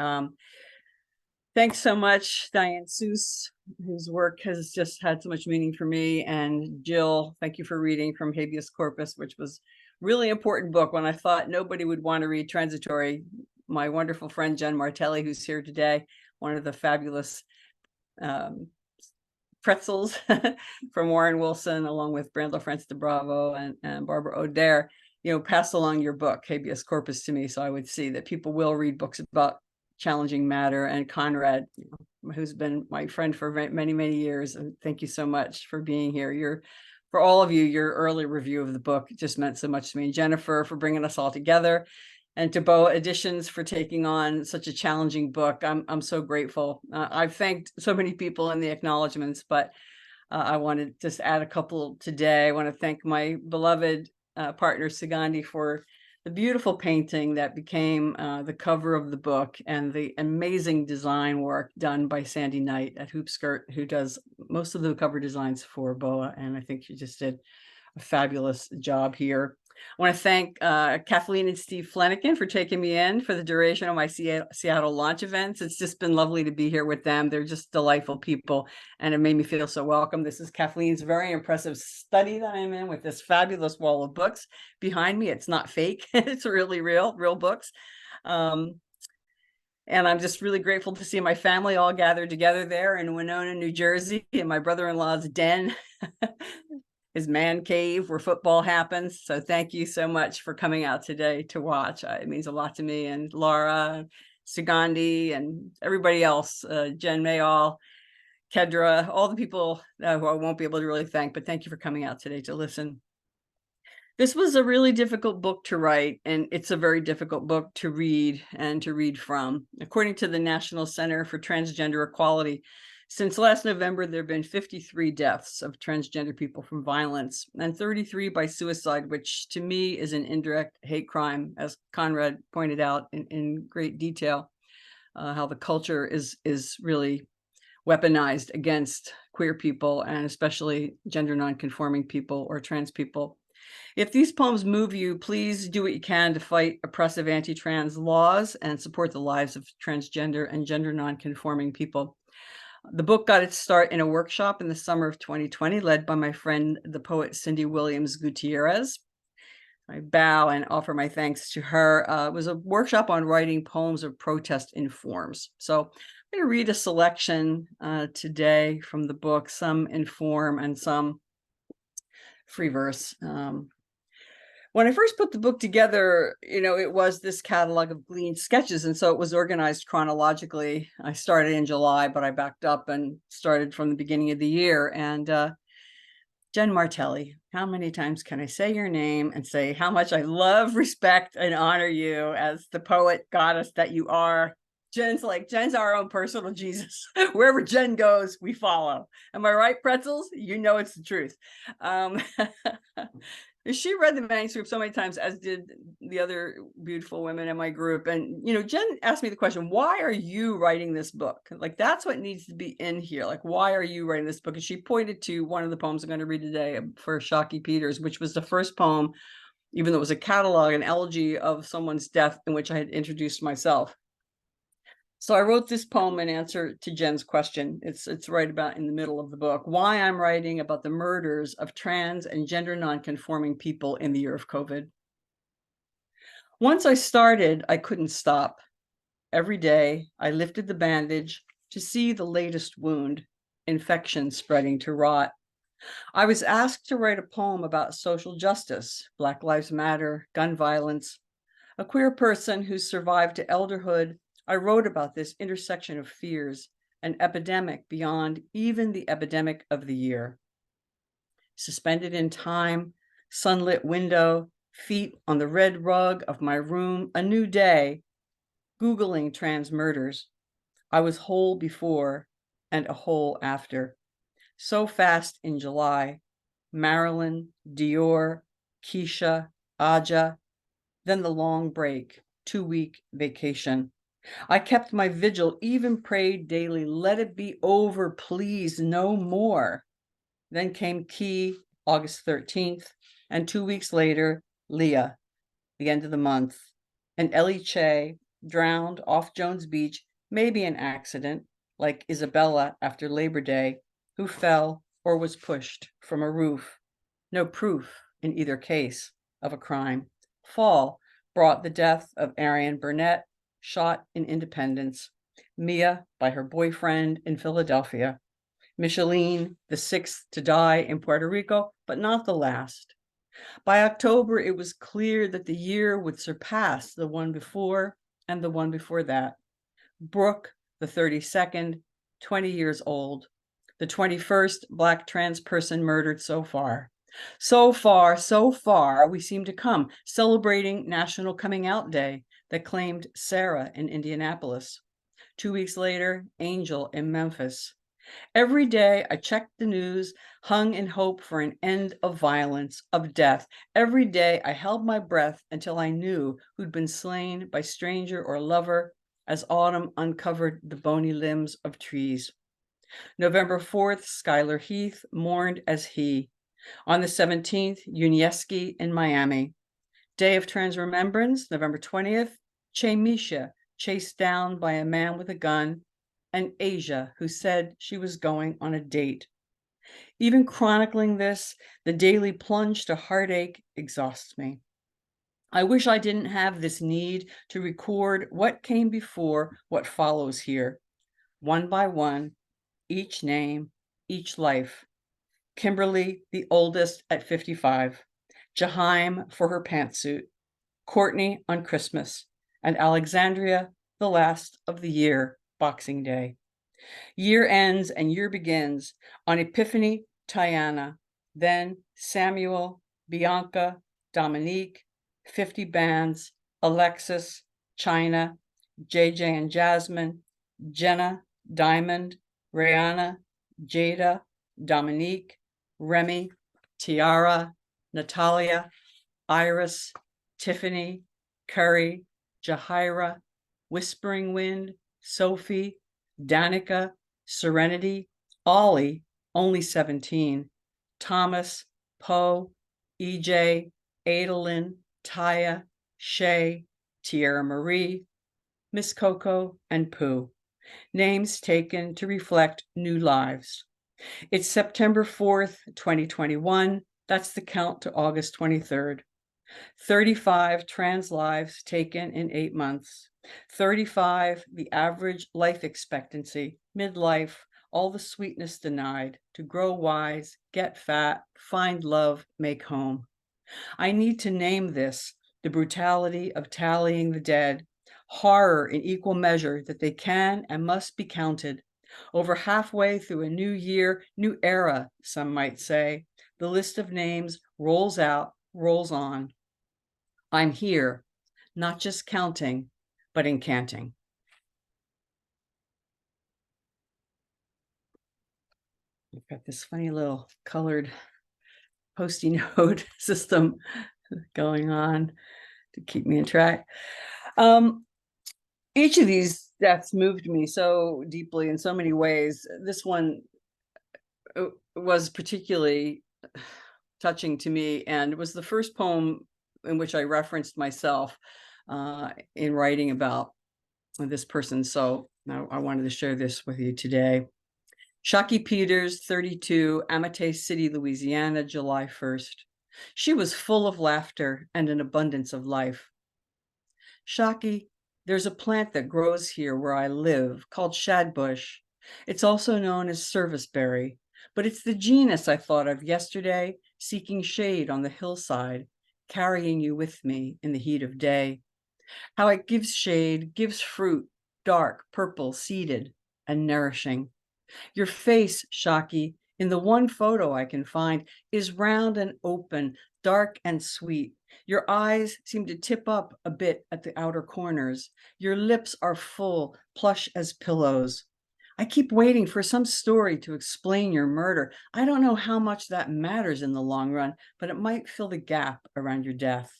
thanks so much, Diane Seuss, whose work has just had so much meaning for me. And Jill, thank you for reading from Habeas Corpus, which was really important book when I thought nobody would want to read Transitory. My wonderful friend, Jen Martelli, who's here today, one of the fabulous pretzels from Warren Wilson, along with Brandel Francis de Bravo and Barbara O'Dare, pass along your book, Habeas Corpus, to me, so I would see that people will read books about challenging matter. And Conrad, who's been my friend for many, many years, and thank you so much for being here. For all of you, your early review of the book just meant so much to me. And Jennifer, for bringing us all together, and to Boa Editions for taking on such a challenging book. I'm so grateful. I've thanked so many people in the acknowledgements, but I want to just add a couple today. I want to thank my beloved partner Sugandhi for the beautiful painting that became the cover of the book, and the amazing design work done by Sandy Knight at Hoopskirt, who does most of the cover designs for Boa, and I think she just did a fabulous job here. I want to thank Kathleen and Steve Flanagan for taking me in for the duration of my Seattle launch events. It's just been lovely to be here with them. They're just delightful people, and it made me feel so welcome. This is Kathleen's very impressive study that I'm in with this fabulous wall of books behind me. It's not fake. It's really real books. And I'm just really grateful to see my family all gathered together there in Winona, New Jersey, in my brother-in-law's den. His man cave where football happens. So thank you so much for coming out today to watch. It means a lot to me. And Laura, Sugandhi, and everybody else, Jen Mayall, Kedra, all the people who I won't be able to really thank, but thank you for coming out today to listen. This was a really difficult book to write, and it's a very difficult book to read and to read from. According to the National Center for Transgender Equality, since last November, there have been 53 deaths of transgender people from violence, and 33 by suicide, which to me is an indirect hate crime, as Conrad pointed out in great detail, how the culture is really weaponized against queer people, and especially gender nonconforming people or trans people. If these poems move you, please do what you can to fight oppressive anti-trans laws and support the lives of transgender and gender nonconforming people. The book got its start in a workshop in the summer of 2020, led by my friend, the poet Cindy Williams Gutierrez. I bow and offer my thanks to her. It was a workshop on writing poems of protest in forms. So I'm going to read a selection today from the book, some in form and some free verse. When I first put the book together, it was this catalog of gleaned sketches, and so it was organized chronologically. I started in July, but I backed up and started from the beginning of the year. And Jen Martelli, how many times can I say your name and say how much I love, respect, and honor you as the poet goddess that you are? Jen's our own personal Jesus. Wherever Jen goes, we follow. Am I right, pretzels? It's the truth. She read the manuscript so many times, as did the other beautiful women in my group. And, Jen asked me the question, why are you writing this book? Like, that's what needs to be in here. Like, why are you writing this book? And she pointed to one of the poems I'm going to read today for Shaki Peters, which was the first poem, even though it was a catalog, an elegy of someone's death in which I had introduced myself. So I wrote this poem in answer to Jen's question. It's right about in the middle of the book, why I'm writing about the murders of trans and gender nonconforming people in the year of COVID. Once I started, I couldn't stop. Every day, I lifted the bandage to see the latest wound, infection spreading to rot. I was asked to write a poem about social justice, Black Lives Matter, gun violence. A queer person who survived to elderhood, I wrote about this intersection of fears, an epidemic beyond even the epidemic of the year. Suspended in time, sunlit window, feet on the red rug of my room, a new day, Googling trans murders. I was whole before and a whole after. So fast in July, Marilyn, Dior, Keisha, Aja, then the long break, 2-week vacation. I kept my vigil, even prayed daily, let it be over, please, no more. Then came Key, August 13th, and 2 weeks later, Leah, the end of the month. And Ellie Che, drowned off Jones Beach, maybe an accident, like Isabella after Labor Day, who fell or was pushed from a roof. No proof in either case of a crime. Fall brought the death of Ariane Burnett, shot in Independence. Mia by her boyfriend in Philadelphia. Micheline, the 6th to die in Puerto Rico, but not the last. By October, it was clear that the year would surpass the one before and the one before that. Brooke, the 32nd, 20 years old. The 21st Black trans person murdered so far. So far, we seem to come, celebrating National Coming Out Day that claimed Sarah in Indianapolis. 2 weeks later, Angel in Memphis. Every day I checked the news, hung in hope for an end of violence, of death. Every day I held my breath until I knew who'd been slain by stranger or lover as autumn uncovered the bony limbs of trees. November 4th, Schuyler Heath mourned as he. On the 17th, Unieski in Miami. Day of Trans Remembrance, November 20th, Che Misha, chased down by a man with a gun, and Asia, who said she was going on a date. Even chronicling this, the daily plunge to heartache exhausts me. I wish I didn't have this need to record what came before what follows here. One by one, each name, each life. Kimberly, the oldest at 55. Jaheim for her pantsuit. Courtney on Christmas. And Alexandria, the last of the year, Boxing Day. Year ends and year begins on Epiphany, Tiana. Then Samuel, Bianca, Dominique, 50 bands, Alexis, China, JJ and Jasmine, Jenna, Diamond, Rihanna, Jada, Dominique, Remy, Tiara, Natalia, Iris, Tiffany, Curry, Jahira, Whispering Wind, Sophie, Danica, Serenity, Ollie, only 17, Thomas, Poe, EJ, Adalyn, Taya, Shay, Tierra Marie, Miss Coco, and Pooh. Names taken to reflect new lives. It's September 4th, 2021. That's the count to August 23rd. 35 trans lives taken in 8 months. 35, the average life expectancy, midlife, all the sweetness denied, to grow wise, get fat, find love, make home. I need to name this, the brutality of tallying the dead, horror in equal measure that they can and must be counted. Over halfway through a new year, new era, some might say, the list of names rolls out, rolls on. I'm here, not just counting, but incanting. I've got this funny little colored Post-it note system going on to keep me in track. Each of these deaths moved me so deeply in so many ways. This one was particularly touching to me, and it was the first poem in which I referenced myself in writing about this person. So I wanted to share this with you today. Shockey Peters, 32, Amite City, Louisiana, July 1st. She was full of laughter and an abundance of life. Shockey, there's a plant that grows here where I live called shadbush. It's also known as serviceberry, but it's the genus I thought of yesterday, seeking shade on the hillside, carrying you with me in the heat of day. How it gives shade, gives fruit, dark, purple, seeded, and nourishing. Your face, Shaki, in the one photo I can find, is round and open, dark and sweet. Your eyes seem to tip up a bit at the outer corners. Your lips are full, plush as pillows. I keep waiting for some story to explain your murder. I don't know how much that matters in the long run, but it might fill the gap around your death.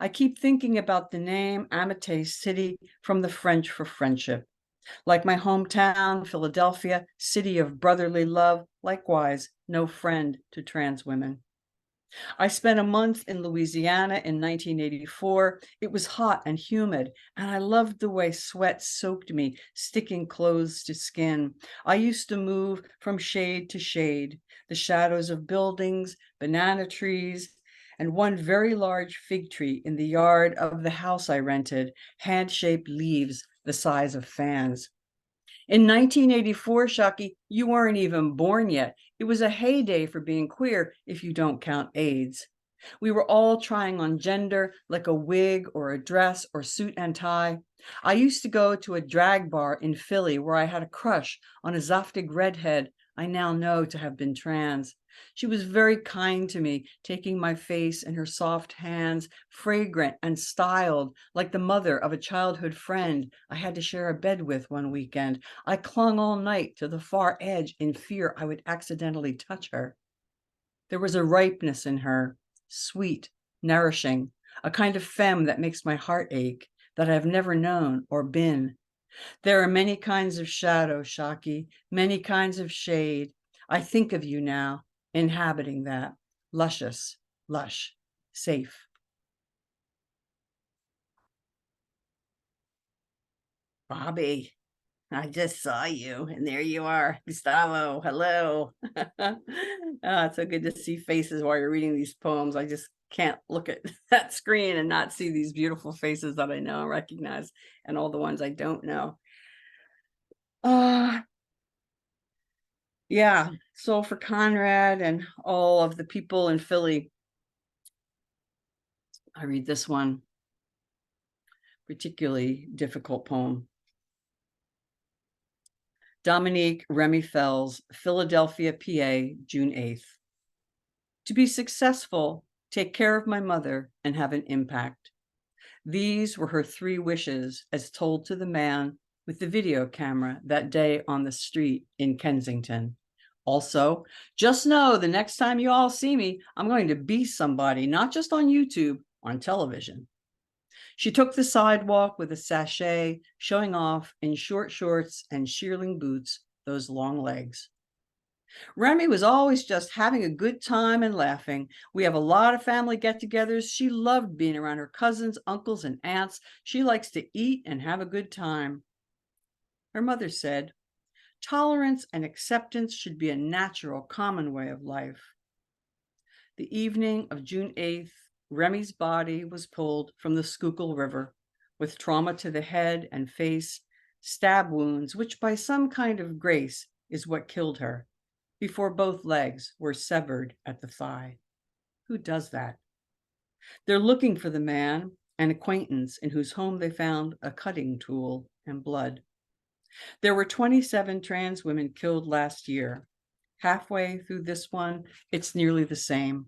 I keep thinking about the name Amite City, from the French for friendship. Like my hometown, Philadelphia, city of brotherly love, likewise, no friend to trans women. I spent a month in Louisiana in 1984. It was hot and humid, and I loved the way sweat soaked me, sticking clothes to skin. I used to move from shade to shade, the shadows of buildings, banana trees, and one very large fig tree in the yard of the house I rented, hand-shaped leaves the size of fans. In 1984, Shaki, you weren't even born yet. It was a heyday for being queer if you don't count AIDS. We were all trying on gender, like a wig or a dress or suit and tie. I used to go to a drag bar in Philly where I had a crush on a Zaftig redhead I now know to have been trans. She was very kind to me, taking my face in her soft hands, fragrant and styled, like the mother of a childhood friend I had to share a bed with one weekend. I clung all night to the far edge in fear I would accidentally touch her. There was a ripeness in her, sweet, nourishing, a kind of femme that makes my heart ache, that I've never known or been. There are many kinds of shadow, Shaki, many kinds of shade. I think of you now, inhabiting that, luscious, lush, safe. Bobby, I just saw you, and there you are. Gustavo, hello. It's so good to see faces while you're reading these poems. I just can't look at that screen and not see these beautiful faces that I know and recognize, and all the ones I don't know. Yeah, so for Conrad and all of the people in Philly, I read this one, particularly difficult poem. Dominique Remy Fells, Philadelphia, PA, June 8th. To be successful, take care of my mother and have an impact. These were her 3 wishes as told to the man with the video camera that day on the street in Kensington. Also, just know the next time you all see me, I'm going to be somebody, not just on YouTube, on television. She took the sidewalk with a sachet, showing off in short shorts and shearling boots those long legs. Remy was always just having a good time and laughing. We have a lot of family get-togethers. She loved being around her cousins, uncles, and aunts. She likes to eat and have a good time. Her mother said, tolerance and acceptance should be a natural, common way of life. The evening of June 8th, Remy's body was pulled from the Schuylkill River with trauma to the head and face, stab wounds, which by some kind of grace is what killed her, before both legs were severed at the thigh. Who does that? They're looking for the man, an acquaintance in whose home they found a cutting tool and blood. There were 27 trans women killed last year. Halfway through this one, it's nearly the same.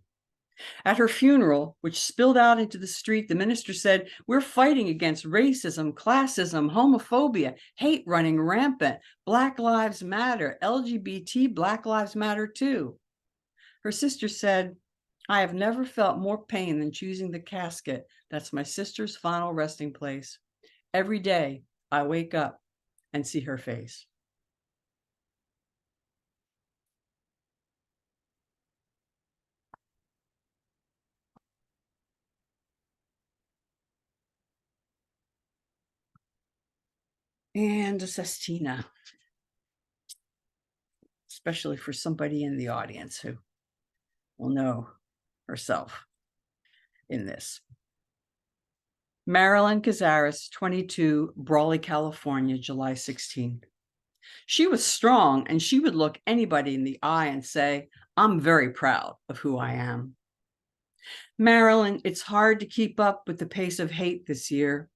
At her funeral, which spilled out into the street, the minister said, we're fighting against racism, classism, homophobia, hate running rampant. Black Lives Matter, LGBT, Black Lives Matter too. Her sister said, I have never felt more pain than choosing the casket that's my sister's final resting place. Every day I wake up and see her face. And a sestina, especially for somebody in the audience who will know herself in this. Marilyn Cazares, 22, Brawley, California, July 16th. She was strong, and she would look anybody in the eye and say, "I'm very proud of who I am." Marilyn, it's hard to keep up with the pace of hate this year.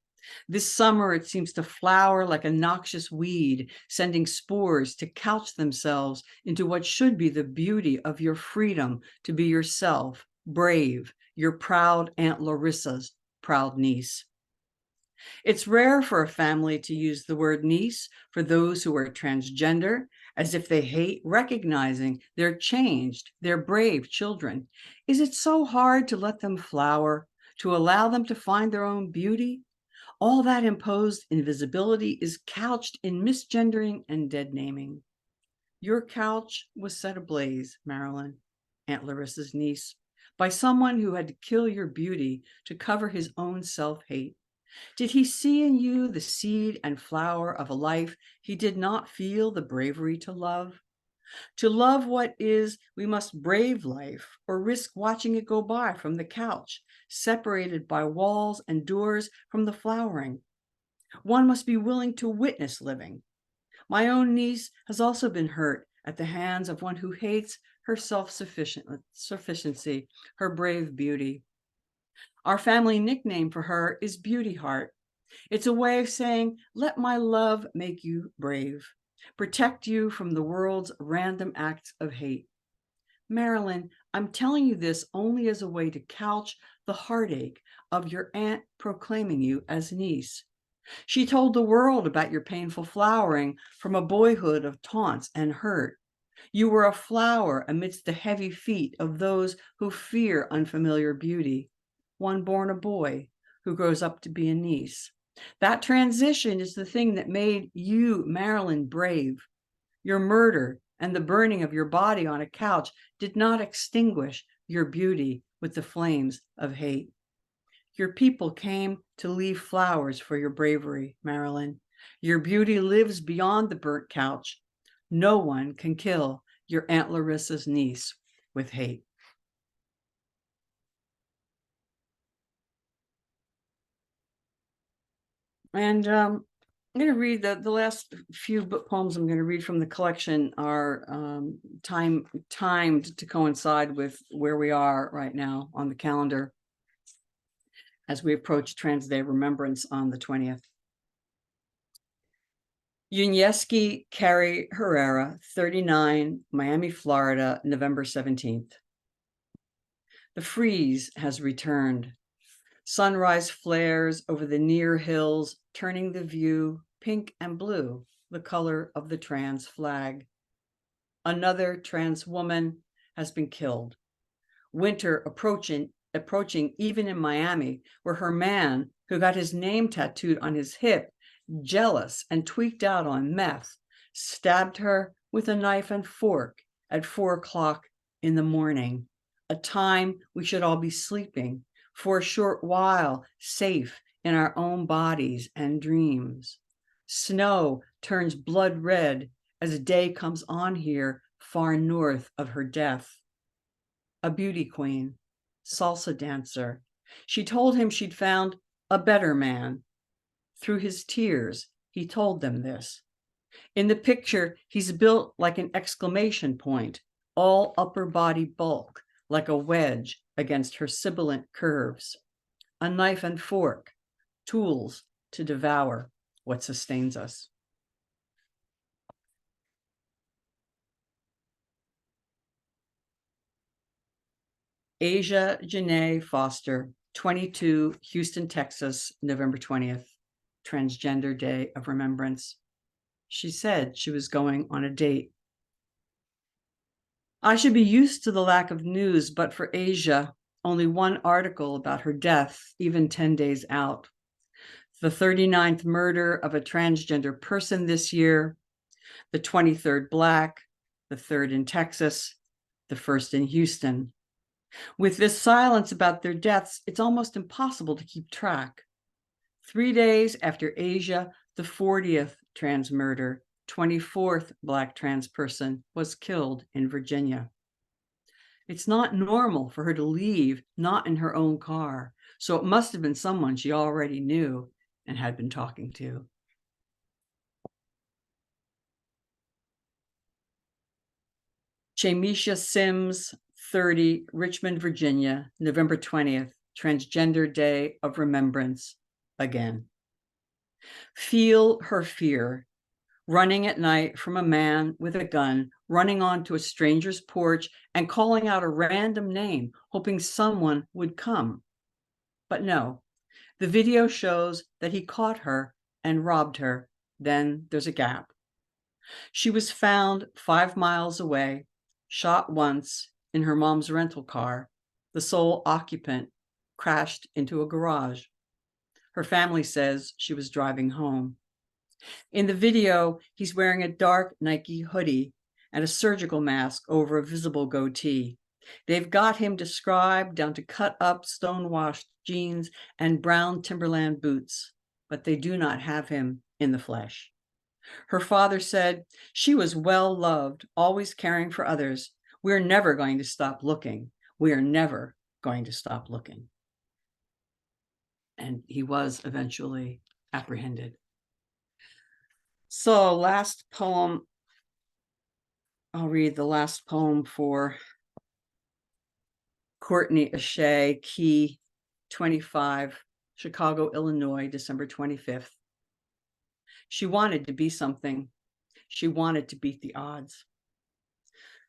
This summer, it seems to flower like a noxious weed, sending spores to couch themselves into what should be the beauty of your freedom to be yourself, brave, your proud Aunt Larissa's proud niece. It's rare for a family to use the word niece for those who are transgender, as if they hate recognizing they're changed, they're brave children. Is it so hard to let them flower, to allow them to find their own beauty? All that imposed invisibility is couched in misgendering and dead naming. Your couch was set ablaze, Marilyn, Aunt Larissa's niece, by someone who had to kill your beauty to cover his own self-hate. Did he see in you the seed and flower of a life he did not feel the bravery to love? To love what is, we must brave life or risk watching it go by from the couch, separated by walls and doors from the flowering. One must be willing to witness living. My own niece has also been hurt at the hands of one who hates her self-sufficiency, her brave beauty. Our family nickname for her is Beauty Heart. It's a way of saying, let my love make you brave, protect you from the world's random acts of hate. Marilyn, I'm telling you this only as a way to couch the heartache of your aunt proclaiming you as niece. She told the world about your painful flowering from a boyhood of taunts and hurt. You were a flower amidst the heavy feet of those who fear unfamiliar beauty. One born a boy who grows up to be a niece. That transition is the thing that made you, Marilyn, brave. Your murder and the burning of your body on a couch did not extinguish your beauty with the flames of hate. Your people came to leave flowers for your bravery, Marilyn. Your beauty lives beyond the burnt couch. No one can kill your Aunt Larissa's niece with hate. And I'm going to read the last few book poems I'm going to read from the collection are timed to coincide with where we are right now on the calendar as we approach Trans Day Remembrance on the 20th. Yunieski Carrie Herrera, 39, Miami, Florida, November 17th. The freeze has returned. Sunrise flares over the near hills, turning the view pink and blue, the color of the trans flag. Another trans woman has been killed. Winter approaching even in Miami, where her man, who got his name tattooed on his hip, jealous and tweaked out on meth, stabbed her with a knife and fork at 4 o'clock in the morning, a time we should all be sleeping, for a short while, safe in our own bodies and dreams. Snow turns blood red as day comes on here far north of her death. A beauty queen, salsa dancer. She told him she'd found a better man. Through his tears, he told them this. In the picture, he's built like an exclamation point, all upper body bulk, like a wedge against her sibilant curves. A knife and fork, tools to devour what sustains us. Asia Janae Foster, 22, Houston, Texas, November 20th, Transgender Day of Remembrance. She said she was going on a date. I should be used to the lack of news, but for Asia, only one article about her death, even 10 days out. The 39th murder of a transgender person this year, the 23rd Black, the 3rd in Texas, the 1st in Houston. With this silence about their deaths, it's almost impossible to keep track. 3 days after Asia, the 40th trans murder, 24th Black trans person was killed in Virginia. It's not normal for her to leave, not in her own car, so it must have been someone she already knew and had been talking to. Chamisha Sims, 30, Richmond, Virginia, November 20th, Transgender Day of Remembrance again. Feel her fear, running at night from a man with a gun, running onto a stranger's porch and calling out a random name, hoping someone would come. But no, the video shows that he caught her and robbed her. Then there's a gap. She was found 5 miles away, shot once in her mom's rental car. The sole occupant crashed into a garage. Her family says she was driving home. In the video, he's wearing a dark Nike hoodie and a surgical mask over a visible goatee. They've got him described down to cut up, stone-washed jeans and brown Timberland boots, but they do not have him in the flesh. Her father said, she was well loved, always caring for others. We're never going to stop looking. We are never going to stop looking. And he was eventually apprehended. So last poem, I'll read the last poem for Courtney O'Shea, Key 25, Chicago, Illinois, December 25th. She wanted to be something. She wanted to beat the odds.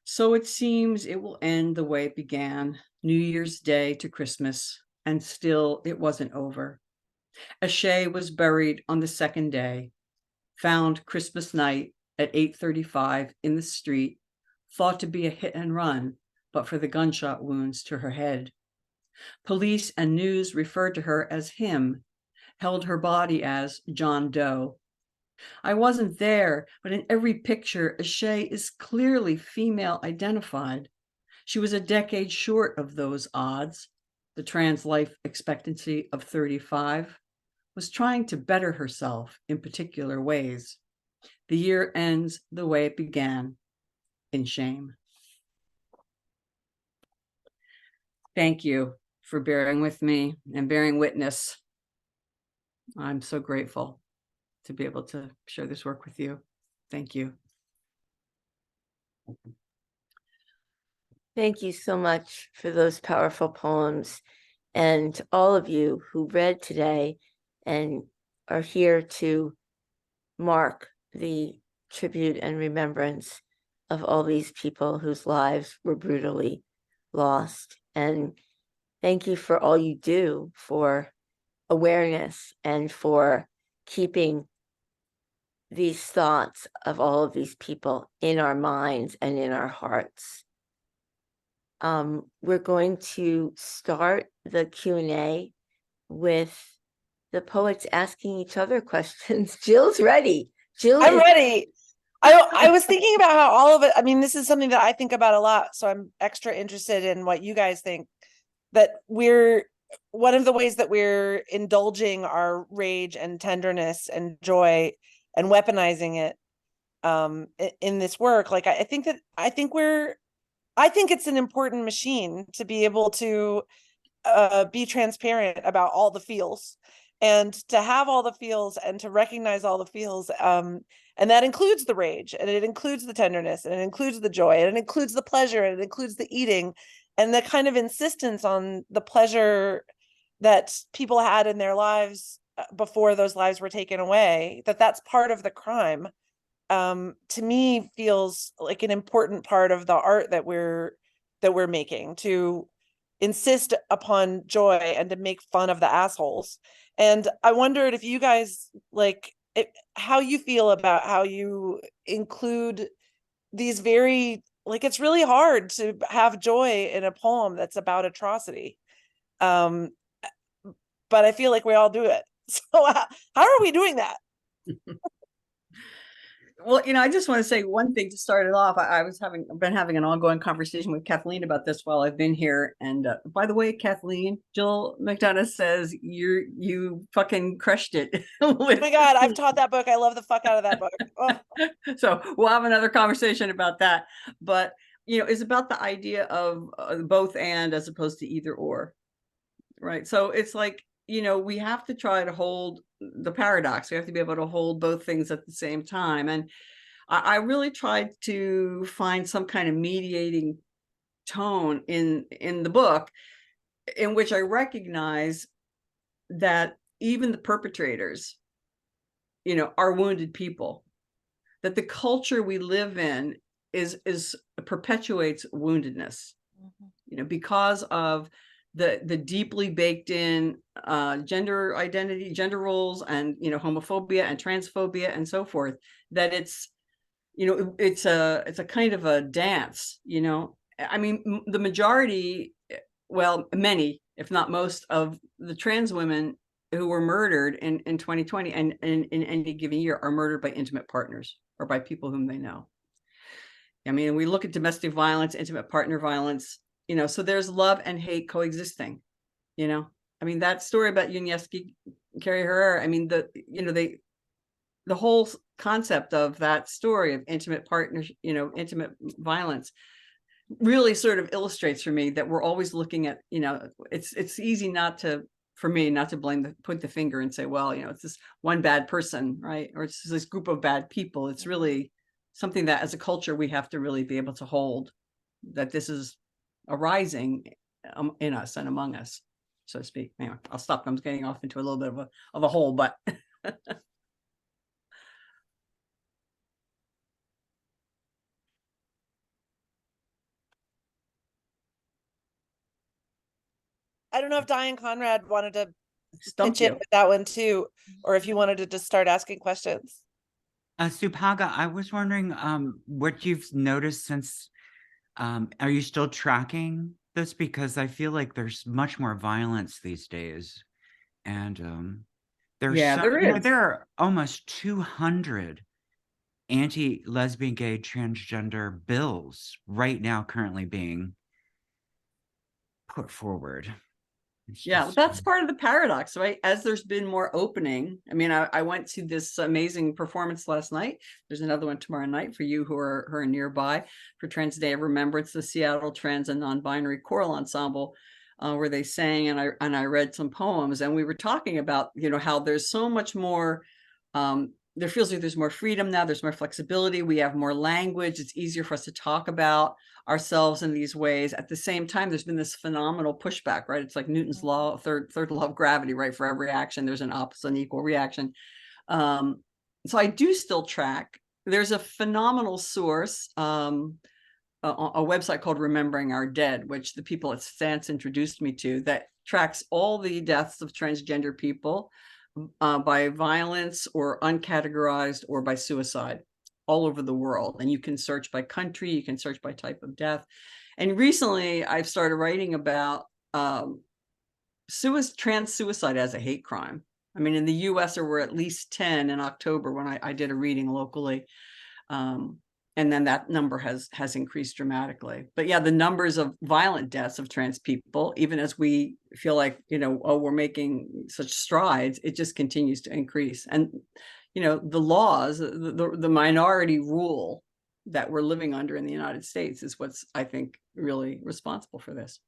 So it seems it will end the way it began, New Year's Day to Christmas, and still it wasn't over. O'Shea was buried on the second day, found Christmas night at 8:35 in the street, thought to be a hit and run, but for the gunshot wounds to her head. Police and news referred to her as him, held her body as John Doe. I wasn't there, but in every picture, O'Shea is clearly female identified. She was a decade short of those odds. The trans life expectancy of 35 was trying to better herself in particular ways. The year ends the way it began, in shame. Thank you for bearing with me and bearing witness. I'm so grateful to be able to share this work with you. Thank you. Thank you so much for those powerful poems, and all of you who read today and are here to mark the tribute and remembrance of all these people whose lives were brutally lost. And thank you for all you do for awareness and for keeping these thoughts of all of these people in our minds and in our hearts. We're going to start the Q&A with the poets asking each other questions. Jill's ready. I'm ready. I was thinking about how all of it, I mean, this is something that I think about a lot, so I'm extra interested in what you guys think. That one of the ways that we're indulging our rage and tenderness and joy and weaponizing it in this work, like I think it's an important machine to be able to be transparent about all the feels, and to have all the feels and to recognize all the feels, and that includes the rage, and it includes the tenderness, and it includes the joy, and it includes the pleasure, and it includes the eating, and the kind of insistence on the pleasure that people had in their lives before those lives were taken away, that's part of the crime. To me feels like an important part of the art that we're making, to insist upon joy and to make fun of the assholes. And I wondered if you guys how you feel about how you include these very, it's really hard to have joy in a poem that's about atrocity. But I feel like we all do it. So how are we doing that? Well, I just want to say one thing to start it off. I've been having an ongoing conversation with Kathleen about this while I've been here. And by the way, Kathleen, Jill McDonough says you fucking crushed it. Oh my God, I've taught that book. I love the fuck out of that book. Oh. So we'll have another conversation about that. But it's about the idea of both and as opposed to either or, right? So it's like, we have to try to hold the paradox. We have to be able to hold both things at the same time. And I really tried to find some kind of mediating tone in the book, in which I recognize that even the perpetrators, are wounded people, that the culture we live in is perpetuates woundedness, because of the deeply baked in gender identity, gender roles, and homophobia and transphobia and so forth, that it's it's a kind of a dance. I mean, the majority, well, many, if not most, of the trans women who were murdered in 2020 and in any given year are murdered by intimate partners or by people whom they know. I mean, we look at domestic violence, intimate partner violence, so there's love and hate coexisting. I mean, that story about Yunieski, Carrie Herrera, I mean, the whole concept of that story of intimate partner, intimate violence really sort of illustrates for me that we're always looking at, it's easy for me not to point the finger and say, well, it's this one bad person, right? Or it's this group of bad people. It's really something that as a culture, we have to really be able to hold, that this is arising in us and among us, so to speak. Anyway, I'll stop. I'm getting off into a little bit of a hole, but I don't know if Diane Conrad wanted to stump pitch in you. with that one too, or if you wanted to just start asking questions. Subhaga, I was wondering what you've noticed since, are you still tracking this? Because I feel like there's much more violence these days. And there's There is. there are almost 200 anti-lesbian, gay, transgender bills right now currently being put forward. Yeah, that's part of the paradox, right? As there's been more opening. I mean, I went to this amazing performance last night. There's another one tomorrow night for you who are nearby, for Trans Day of Remembrance, the Seattle Trans and Non-Binary Choral Ensemble, where they sang, and I read some poems, and we were talking about, how there's so much more. There feels like there's more freedom now. There's more flexibility. We have more language. It's easier for us to talk about ourselves in these ways. At the same time, there's been this phenomenal pushback, right? It's like Newton's law, third law of gravity, right? For every action, there's an opposite and equal reaction. So I do still track. There's a phenomenal source, a website called Remembering Our Dead, which the people at Stance introduced me to, that tracks all the deaths of transgender people by violence or uncategorized or by suicide all over the world. And you can search by country, you can search by type of death. And recently I've started writing about trans suicide as a hate crime. I mean, in the US there were at least 10 in October when I did a reading locally. And then that number has increased dramatically. But yeah, the numbers of violent deaths of trans people, even as we feel like, we're making such strides, it just continues to increase. And, the laws, the minority rule that we're living under in the United States is what's, I think, really responsible for this.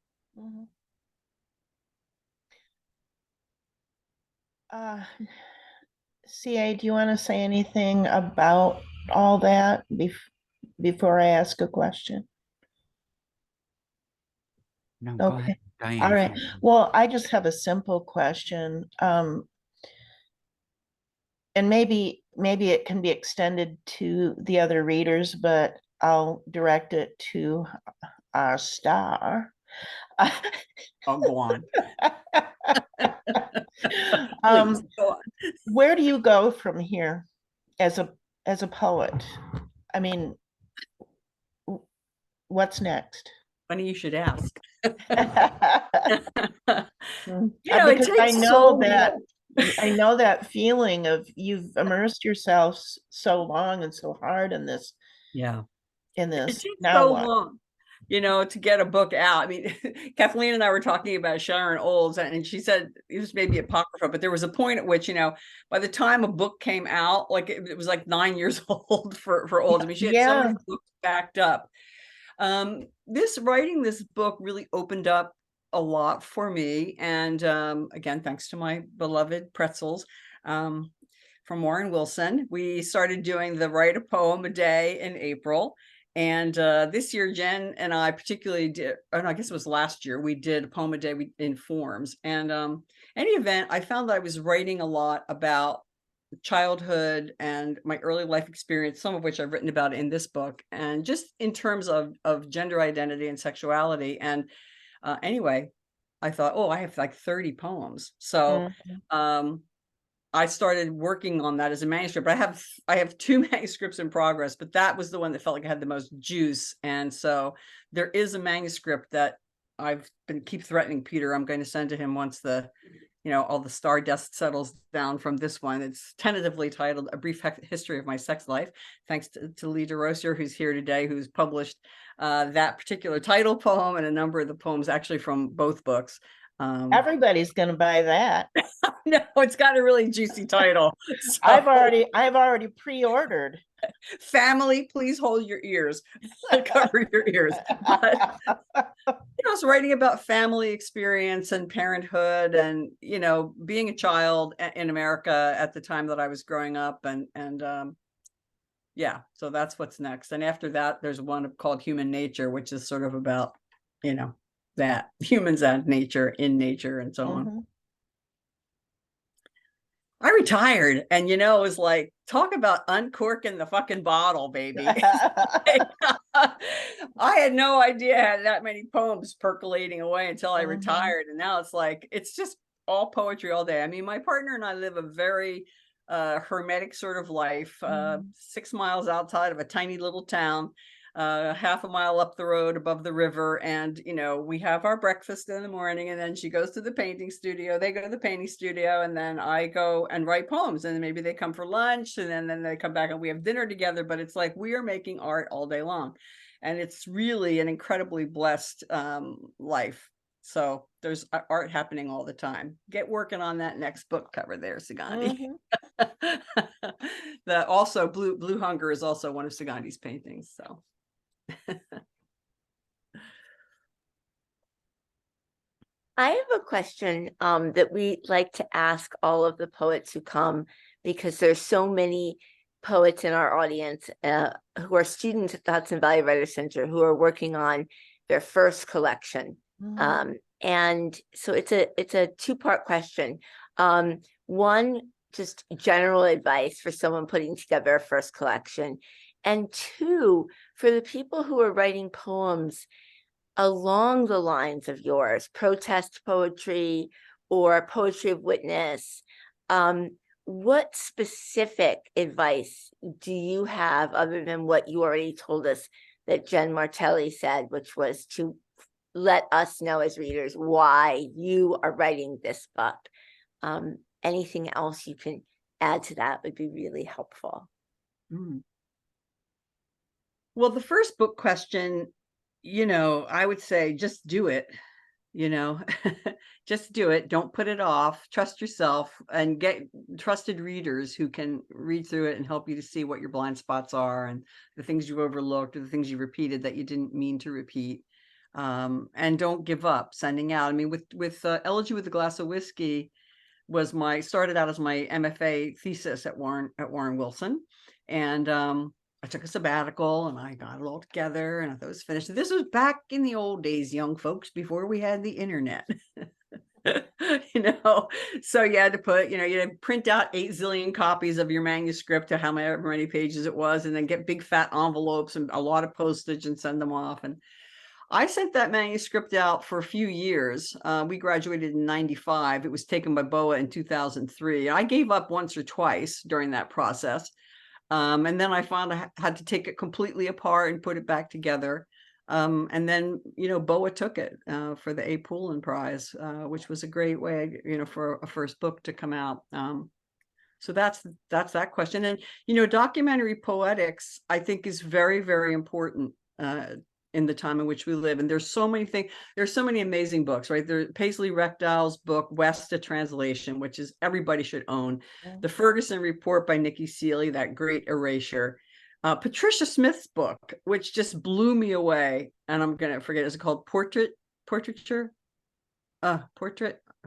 CA, do you want to say anything about all that before I ask a question? No, go ahead, Diane. All right. Well, I just have a simple question. And maybe it can be extended to the other readers, but I'll direct it to our star. I'll go on. Please, go on. Where do you go from here as a poet? I mean, what's next? Funny you should ask. Because I know that feeling of you've immersed yourself so long and so hard in this. Yeah. In this. It takes so long, to get a book out. I mean, Kathleen and I were talking about Sharon Olds, and she said it was maybe apocrypha, but there was a point at which, by the time a book came out, like it was like 9 years old for Olds. I mean, she had so many books backed up. Writing this book really opened up a lot for me. And again, thanks to my beloved pretzels. from Warren Wilson. We started doing the Write a Poem a Day in April. And this year, Jen and I particularly did, I guess it was last year, we did a poem a day in forms. And any event, I found that I was writing a lot about childhood and my early life experience, some of which I've written about in this book, and just in terms of gender identity and sexuality. And anyway, I thought, oh, I have like 30 poems. So I started working on that as a manuscript. I have 2 manuscripts in progress, but that was the one that felt like it had the most juice. And so there is a manuscript that I've been keep threatening Peter I'm going to send to him once the, all the stardust settles down from this one. It's tentatively titled A Brief History of My Sex Life, thanks to Lee DeRosier, who's here today, who's published that particular title poem and a number of the poems actually from both books. Everybody's going to buy that. No, it's got a really juicy title. So, I've already pre-ordered. Family, please hold your ears. Cover your ears. But, I was writing about family experience and parenthood and, being a child in America at the time that I was growing up. And yeah, so that's what's next. And after that, there's one called Human Nature, which is sort of about, that humans and nature, in nature, and so on. I retired, and it was like, talk about uncorking the fucking bottle, baby. I had no idea I had that many poems percolating away until I retired, and now it's like, it's just all poetry all day. I mean, my partner and I live a very hermetic sort of life, 6 miles outside of a tiny little town, half a mile up the road above the river. And, we have our breakfast in the morning, and then she goes to the painting studio. They go to the painting studio, and then I go and write poems, and then maybe they come for lunch, and then they come back and we have dinner together. But it's like, we are making art all day long. And it's really an incredibly blessed life. So there's art happening all the time. Get working on that next book cover there, Sagandi. That also Blue Hunger is also one of Sagandi's paintings. So I have a question that we like to ask all of the poets who come, because there's so many poets in our audience who are students at the Hudson Valley Writers Center who are working on their first collection. And so it's a 2-part question. One, just general advice for someone putting together a first collection. And 2, for the people who are writing poems along the lines of yours, protest poetry or poetry of witness, what specific advice do you have other than what you already told us that Jen Martelli said, which was to let us know as readers why you are writing this book? Anything else you can add to that would be really helpful. Well, the first book question, I would say just do it, just do it. Don't put it off. Trust yourself and get trusted readers who can read through it and help you to see what your blind spots are and the things you overlooked or the things you repeated that you didn't mean to repeat. And don't give up sending out. I mean, with Elegy with a Glass of Whiskey started out as my MFA thesis at Warren Wilson. And I took a sabbatical and I got it all together and I thought it was finished. This was back in the old days, young folks, before we had the internet. So you had to put, you had to print out 8 zillion copies of your manuscript to however many pages it was, and then get big fat envelopes and a lot of postage and send them off. And I sent that manuscript out for a few years. We graduated in 95. It was taken by BOA in 2003. I gave up once or twice during that process. And then I found I had to take it completely apart and put it back together. And then, BOA took it for the A. Poulin Prize, which was a great way, for a first book to come out. So that's that question. And, documentary poetics, I think, is very, very important in the time in which we live. And there's so many things, there's so many amazing books, right? There's Paisley Rechdel's book, West, a Translation, which is everybody should own. The Ferguson Report by Nikki Seeley, that great erasure. Patricia Smith's book, which just blew me away. And I'm going to forget, is it called Portrait?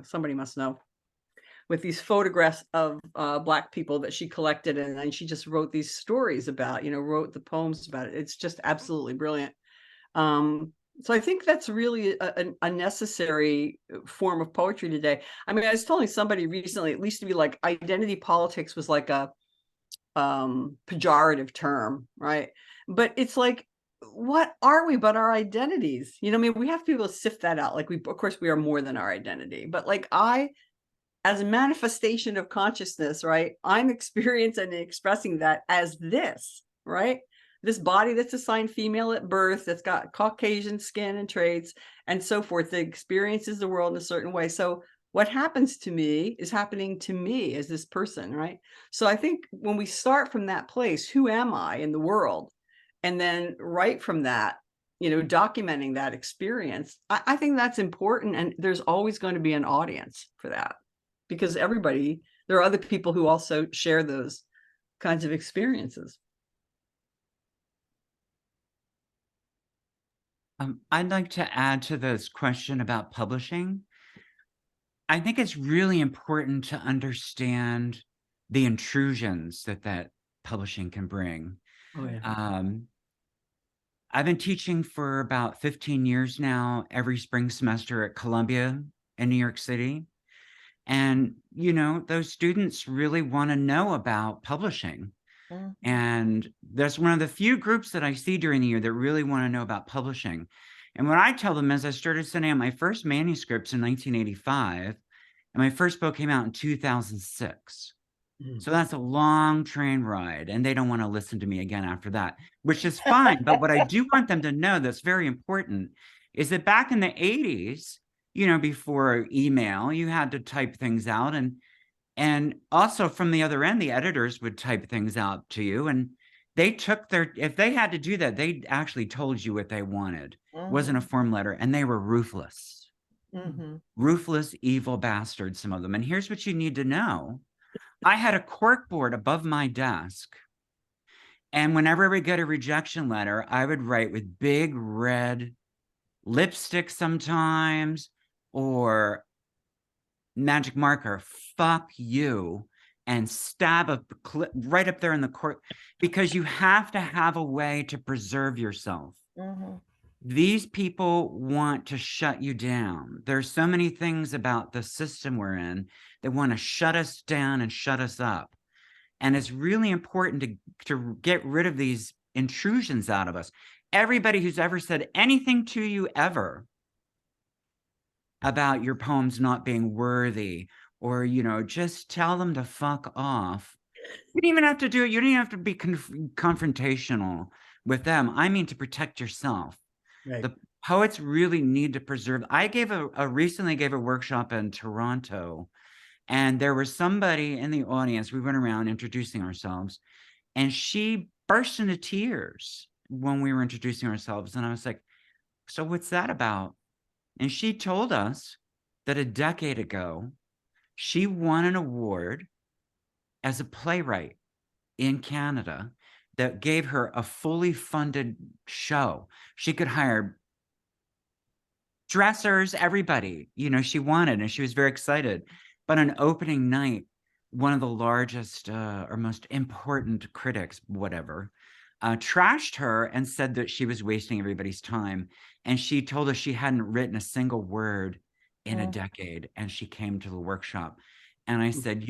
Somebody must know. with these photographs of Black people that she collected, and then she just wrote these stories about, wrote the poems about it. It's just absolutely brilliant. So I think that's really a necessary form of poetry today. I mean, I was telling somebody recently, it used to be like identity politics was like a pejorative term, right? But it's like, what are we but our identities? I mean, we have to be able to sift that out. Like, of course, we are more than our identity, but like as a manifestation of consciousness, right? I'm experiencing and expressing that as this, right? This body that's assigned female at birth, that's got Caucasian skin and traits and so forth, that experiences the world in a certain way. So what happens to me is happening to me as this person, right? So I think when we start from that place, who am I in the world? And then right from that, documenting that experience, I think that's important. And there's always going to be an audience for that, because there are other people who also share those kinds of experiences. I'd like to add to this question about publishing. I think it's really important to understand the intrusions that publishing can bring. Oh, yeah. I've been teaching for about 15 years now, every spring semester at Columbia in New York City. And, those students really want to know about publishing. And that's one of the few groups that I see during the year that really want to know about publishing. And what I tell them is I started sending out my first manuscripts in 1985, and my first book came out in 2006. So that's a long train ride, and they don't want to listen to me again after that, which is fine. But what I do want them to know that's very important is that back in the 80s, before email, you had to type things out. And also from the other end, the editors would type things out to you, and they took if they had to do that, they actually told you what they wanted. It wasn't a form letter, and they were ruthless. Ruthless, evil bastards, some of them. And here's what you need to know. I had a corkboard above my desk, and whenever I would get a rejection letter, I would write with big red lipstick sometimes, or magic marker, fuck you, and stab a clip right up there in the court, because you have to have a way to preserve yourself. These people want to shut you down. There's so many things about the system we're in that want to shut us down and shut us up. And it's really important to get rid of these intrusions out of us. Everybody who's ever said anything to you ever about your poems not being worthy, or, just tell them to fuck off. You don't even have to do it. You don't even have to be confrontational with them. I mean, to protect yourself. Right. The poets really need to preserve. I recently gave a workshop in Toronto, and there was somebody in the audience. We went around introducing ourselves, and she burst into tears when we were introducing ourselves. And I was like, so what's that about? And she told us that a decade ago, she won an award as a playwright in Canada that gave her a fully funded show. She could hire dressers, everybody, she wanted, and she was very excited. But on opening night, one of the largest or most important critics, whatever, trashed her and said that she was wasting everybody's time. And she told us she hadn't written a single word in a decade, and she came to the workshop. And I said,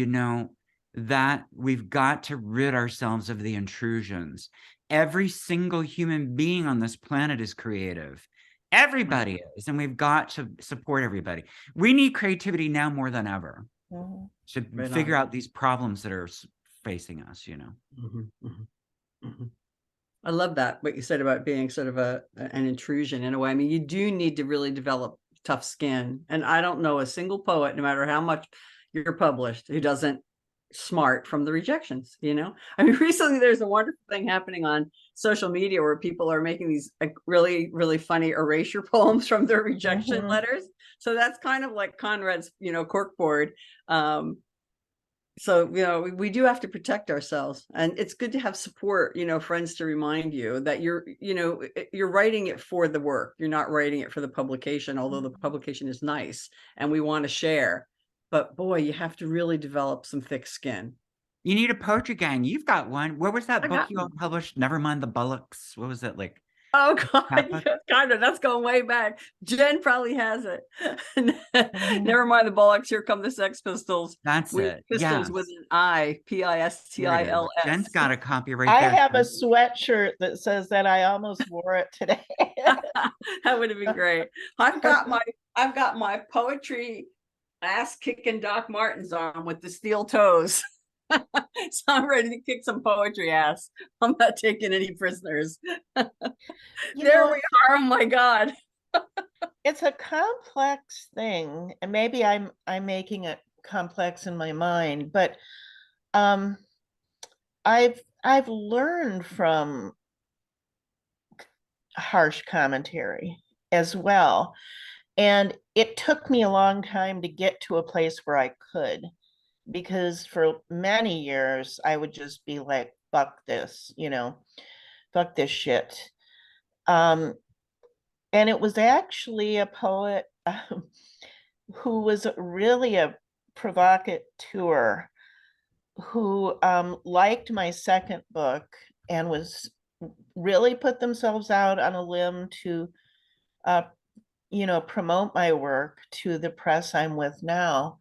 that we've got to rid ourselves of the intrusions. Every single human being on this planet is creative. Everybody is, and we've got to support everybody. We need creativity now more than ever to figure out these problems that are facing us, I love that, what you said about being sort of an intrusion in a way. I mean, you do need to really develop tough skin. And I don't know a single poet, no matter how much you're published, who doesn't smart from the rejections. I mean, recently there's a wonderful thing happening on social media where people are making these really, really funny erasure poems from their rejection letters. So that's kind of like Conrad's, corkboard. So, we do have to protect ourselves, and it's good to have support, friends to remind you that you're writing it for the work. You're not writing it for the publication, although the publication is nice and we want to share. but boy, you have to really develop some thick skin. You need a poetry gang. You've got one. What was that I book got you all published? Never mind the Bullocks. What was it like? Oh God, Kappa? kind of. That's going way back. Jen probably has it. Mhm. Never mind the Bollocks. Here come the Sex Pistols. That's it. Pistols Yes. with an I, There it is. Pistils. Jen's got a copy right I there. have a sweatshirt that says that. I almost wore it today. That would have been great. I've got my poetry ass kicking Doc Martens on with the steel toes. So I'm ready to kick some poetry ass. I'm not taking any prisoners. You There know, we are. Oh my God. it's a complex thing, and maybe I'm making it complex in my mind, but I've learned from harsh commentary as well. And it took me a long time to get to a place where I could, because for many years I would just be like, fuck this, fuck this shit. And it was actually a poet who was really a provocateur who liked my second book and was really put themselves out on a limb to promote my work to the press I'm with now,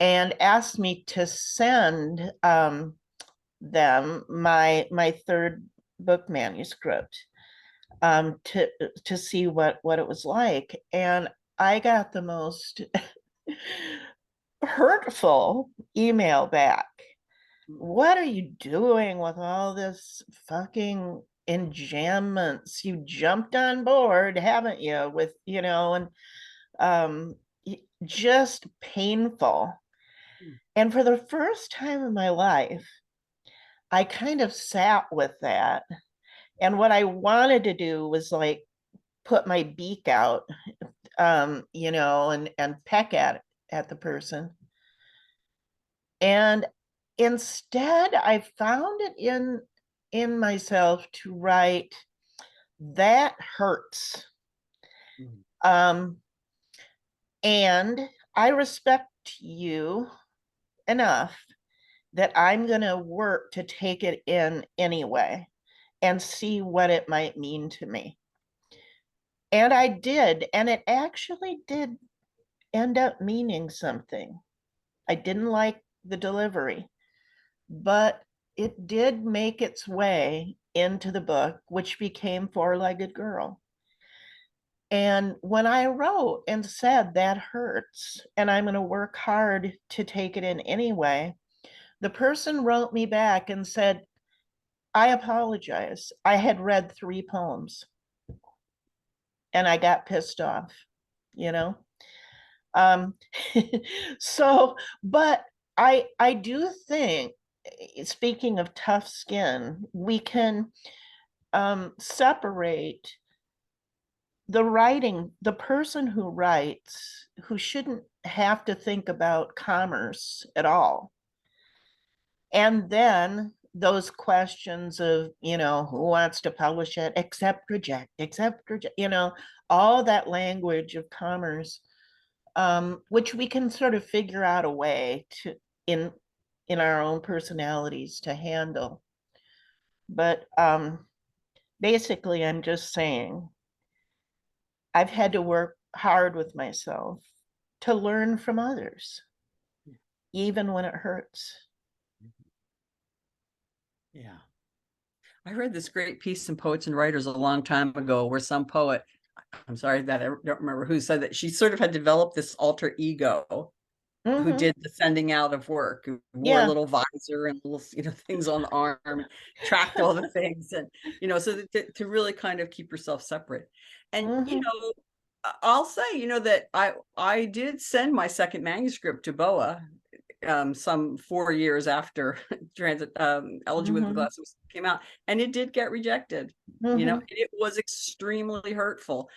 and asked me to send them my third book manuscript to see what it was like. And I got the most hurtful email back. What are you doing with all this fucking enjambments? You jumped on board, haven't you? With, and just painful. And for the first time in my life, I kind of sat with that. And what I wanted to do was like put my beak out, and peck at the person. And instead, I found it in myself to write, that hurts. And I respect you enough that I'm going to work to take it in anyway and see what it might mean to me. And I did, and it actually did end up meaning something. I didn't like the delivery, but it did make its way into the book, which became Four-Legged Girl. And when I wrote and said that hurts, and I'm going to work hard to take it in anyway, the person wrote me back and said, I apologize. I had read 3 poems and I got pissed off, you know? So, but I do think, speaking of tough skin, we can separate the person who writes, who shouldn't have to think about commerce at all. And then those questions of, who wants to publish it, accept, reject, all that language of commerce, which we can sort of figure out a way to, in our own personalities, to handle. But basically, I'm just saying, I've had to work hard with myself to learn from others, even when it hurts. Yeah. I read this great piece in Poets and Writers a long time ago where some poet, I'm sorry that I don't remember who, said that she sort of had developed this alter ego who did the sending out of work, who wore a little visor and little, things on the arm, and tracked all the things, and so that to really kind of keep yourself separate. And I'll say, that I did send my second manuscript to BOA some 4 years after Elegy with Glasses came out, and it did get rejected. It was extremely hurtful.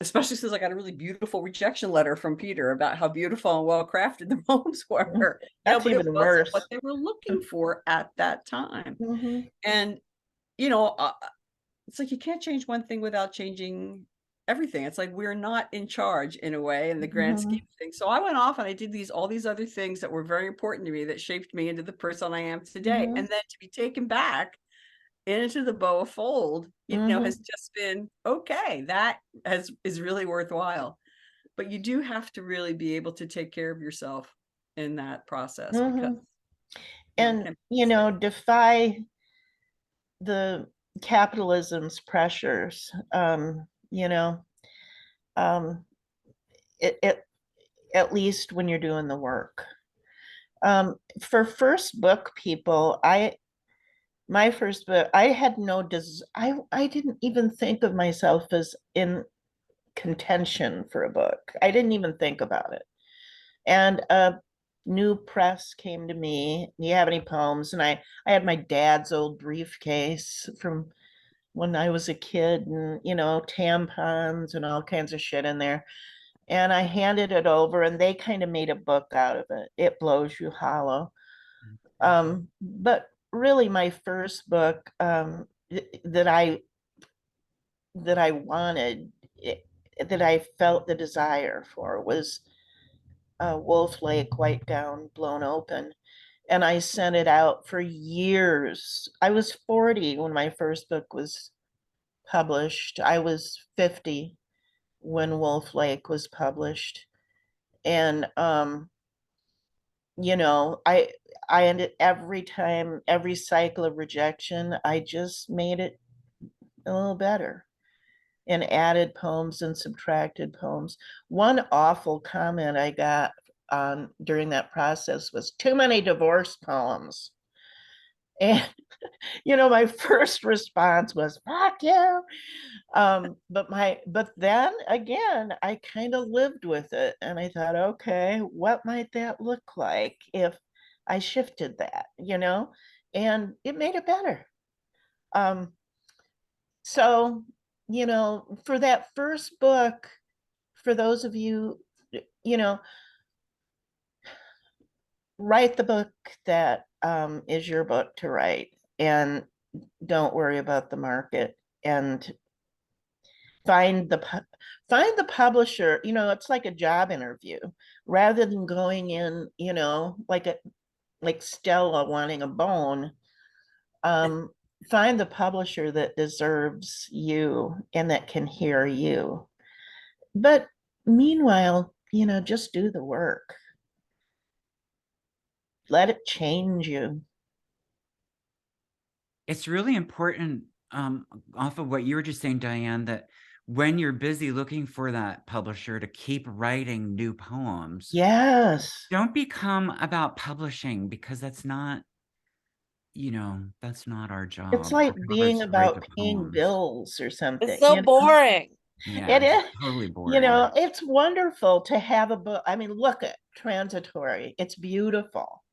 Especially since I got a really beautiful rejection letter from Peter about how beautiful and well crafted the poems were. That's but even it worse. wasn't what they were looking for at that time. And it's like you can't change one thing without changing everything. It's like we're not in charge in a way in the grand scheme of things. So I went off and I did all these other things that were very important to me that shaped me into the person I am today. And then to be taken back into the boa fold, you know, has just been okay. That is really worthwhile. But you do have to really be able to take care of yourself in that process because and you know, defy the capitalism's pressures. You know, it at least when you're doing the work. For first book people, my first book, I had no I didn't even think of myself as in contention for a book. I didn't even think about it. And a new press came to me. Do you have any poems? And I had my dad's old briefcase from when I was a kid, and you know, tampons and all kinds of shit in there. And I handed it over, and they kind of made a book out of it. It Blows You Hollow. But really, my first book that I wanted, that I felt the desire for, was Wolf Lake, White Gown, Blown Open. And I sent it out for years. I was 40 when my first book was published. I was 50 when Wolf Lake was published. And you know, I ended every time, every cycle of rejection, I just made it a little better and added poems and subtracted poems. One awful comment I got during that process was too many divorce poems. And you know, my first response was fuck you. But then again, I kind of lived with it, and I thought, okay, what might that look like if I shifted that, you know? And it made it better. So, you know, for that first book, for those of you, you know, write the book that is your book to write, and don't worry about the market, and find the publisher. You know, it's like a job interview. Rather than going in, you know, like Stella wanting a bone, find the publisher that deserves you and that can hear you. But meanwhile, you know, just do the work. Let it change you. It's really important, off of what you were just saying, Diane, that when you're busy looking for that publisher to keep writing new poems, Yes. don't become about publishing, because that's not, you know, that's not our job. It's like Our job is being to write about the paying poems. bills or something. It's so you know? boring. Yeah, It it's is. totally boring. You know, it's wonderful to have a book. I mean, look at Transitory. It's beautiful.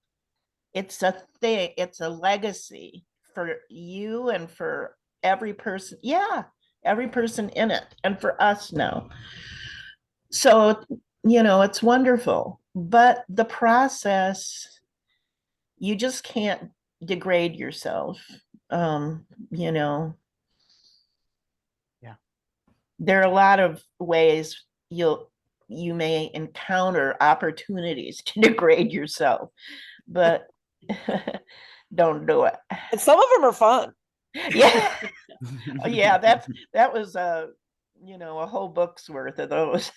It's a thing. It's a legacy for you and for every person. Yeah, every person in it, and for us now. So, you know, it's wonderful. But the process, you just can't degrade yourself. You know, Yeah. there are a lot of ways you may encounter opportunities to degrade yourself, but don't do it. And some of them are fun. Yeah. Yeah, that was you know, a whole book's worth of those.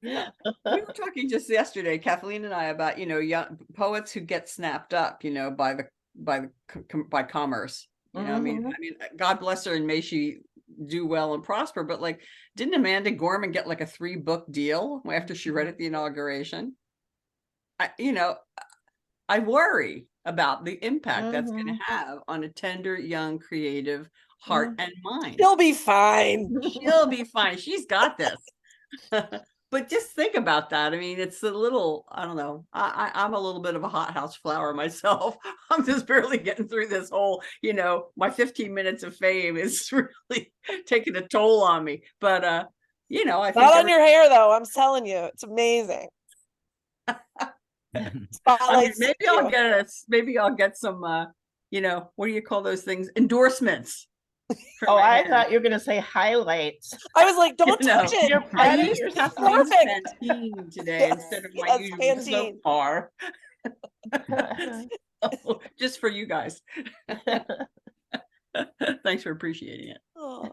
Yeah. We were talking just yesterday, Kathleen and I, about, you know, young poets who get snapped up, you know, by commerce. You know, I mean, God bless her and may she do well and prosper. But like, didn't Amanda Gorman get like a 3-book deal after she read at the inauguration? You know, I worry about the impact that's going to have on a tender, young, creative heart and mind. She'll be fine. She'll be fine. She's got this. But just think about that. I mean, it's a little, I don't know. I'm a little bit of a hothouse flower myself. I'm just barely getting through this whole, you know, my 15 minutes of fame is really taking a toll on me. But, you know, I think Not on your hair, though. I'm telling you, it's amazing. I mean, maybe I'll get some, you know, what do you call those things? Endorsements. for Oh, my I hand. thought you were gonna say highlights. I was like, don't You know, touch it. You're I patting used yourself. Kathleen's Perfect. Pantene today Yes, instead of my yes, usual soap Pantene. bar. Just for you guys. Thanks for appreciating it. Oh.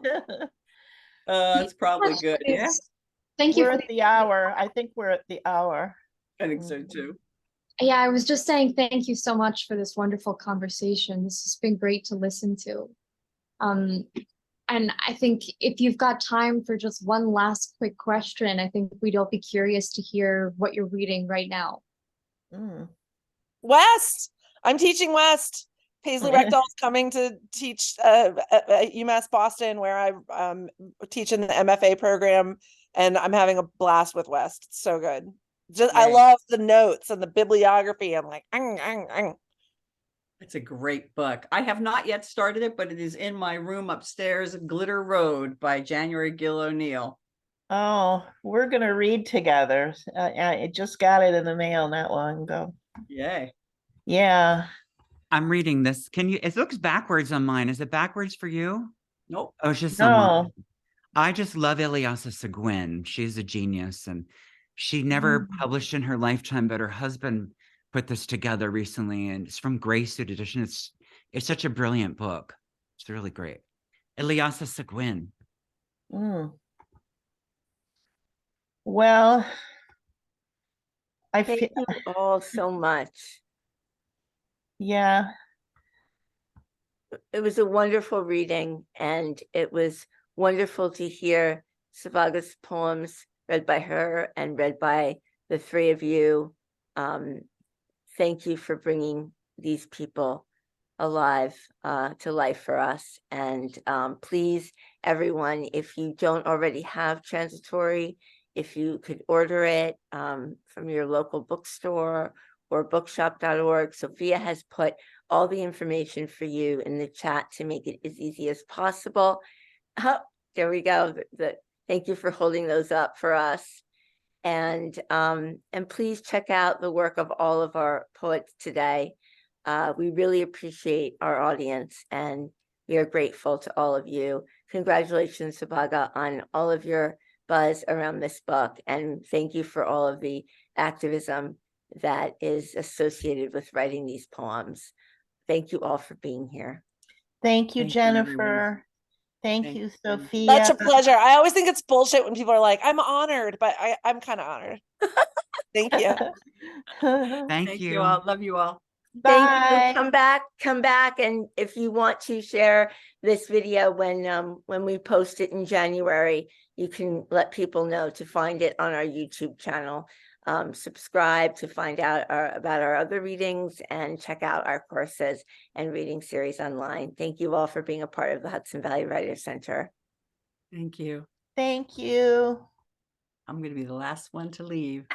It's probably good. Yeah, Thank you We're for at the hour. I think we're at the hour. I think so too. yeah, I was just saying thank you so much for this wonderful conversation. This has been great to listen to. And I think if you've got time for just one last quick question, I think we'd all be curious to hear what you're reading right now. Mm. West. I'm teaching West. Paisley Rechtel's coming to teach at UMass Boston, where I teach in the MFA program, and I'm having a blast with West. It's so good. Just I Yay. love the notes and the bibliography. I'm like, It's a great book. I have not yet started it, but it is in my room upstairs, Glitter Road by January Gill O'Neill. Oh, we're gonna read together. I just got it in the mail not long ago. Yay. Yeah. I'm reading this. Can you, it looks backwards on mine. Is it backwards for you? Nope. Oh, it's just on mine. No. I just love Ilyasah Seguin. She's a genius, and she never published in her lifetime, but her husband put this together recently, and it's from Gray Suit Edition. It's such a brilliant book. It's really great. Ilyasah Seguin. Mm. Well, I Thank feel, you all so much. yeah. It was a wonderful reading, and it was wonderful to hear Subhaga's poems read by her and read by the three of you. Thank you for bringing these people alive to life for us. And please, everyone, if you don't already have Transitory, if you could order it from your local bookstore or bookshop.org. Sophia has put all the information for you in the chat to make it as easy as possible. Oh, there we go. Thank you for holding those up for us. And please check out the work of all of our poets today. We really appreciate our audience, and we are grateful to all of you. Congratulations, Subhaga, on all of your buzz around this book, and thank you for all of the activism that is associated with writing these poems. Thank you all for being here. Thank you, Thank you, everyone. Jennifer. Thank Thank you, you. Sophia. such a pleasure. I always think it's bullshit when people are like, I'm honored, but I'm kind of honored. Thank you. Thank Thank you. you all. Love you all. Thank Bye. you. Come back, and if you want to share this video when we post it in January, you can let people know to find it on our YouTube channel. Subscribe to find out about our other readings, and check out our courses and reading series online. Thank you all for being a part of the Hudson Valley Writers Center. Thank you. Thank you. I'm going to be the last one to leave.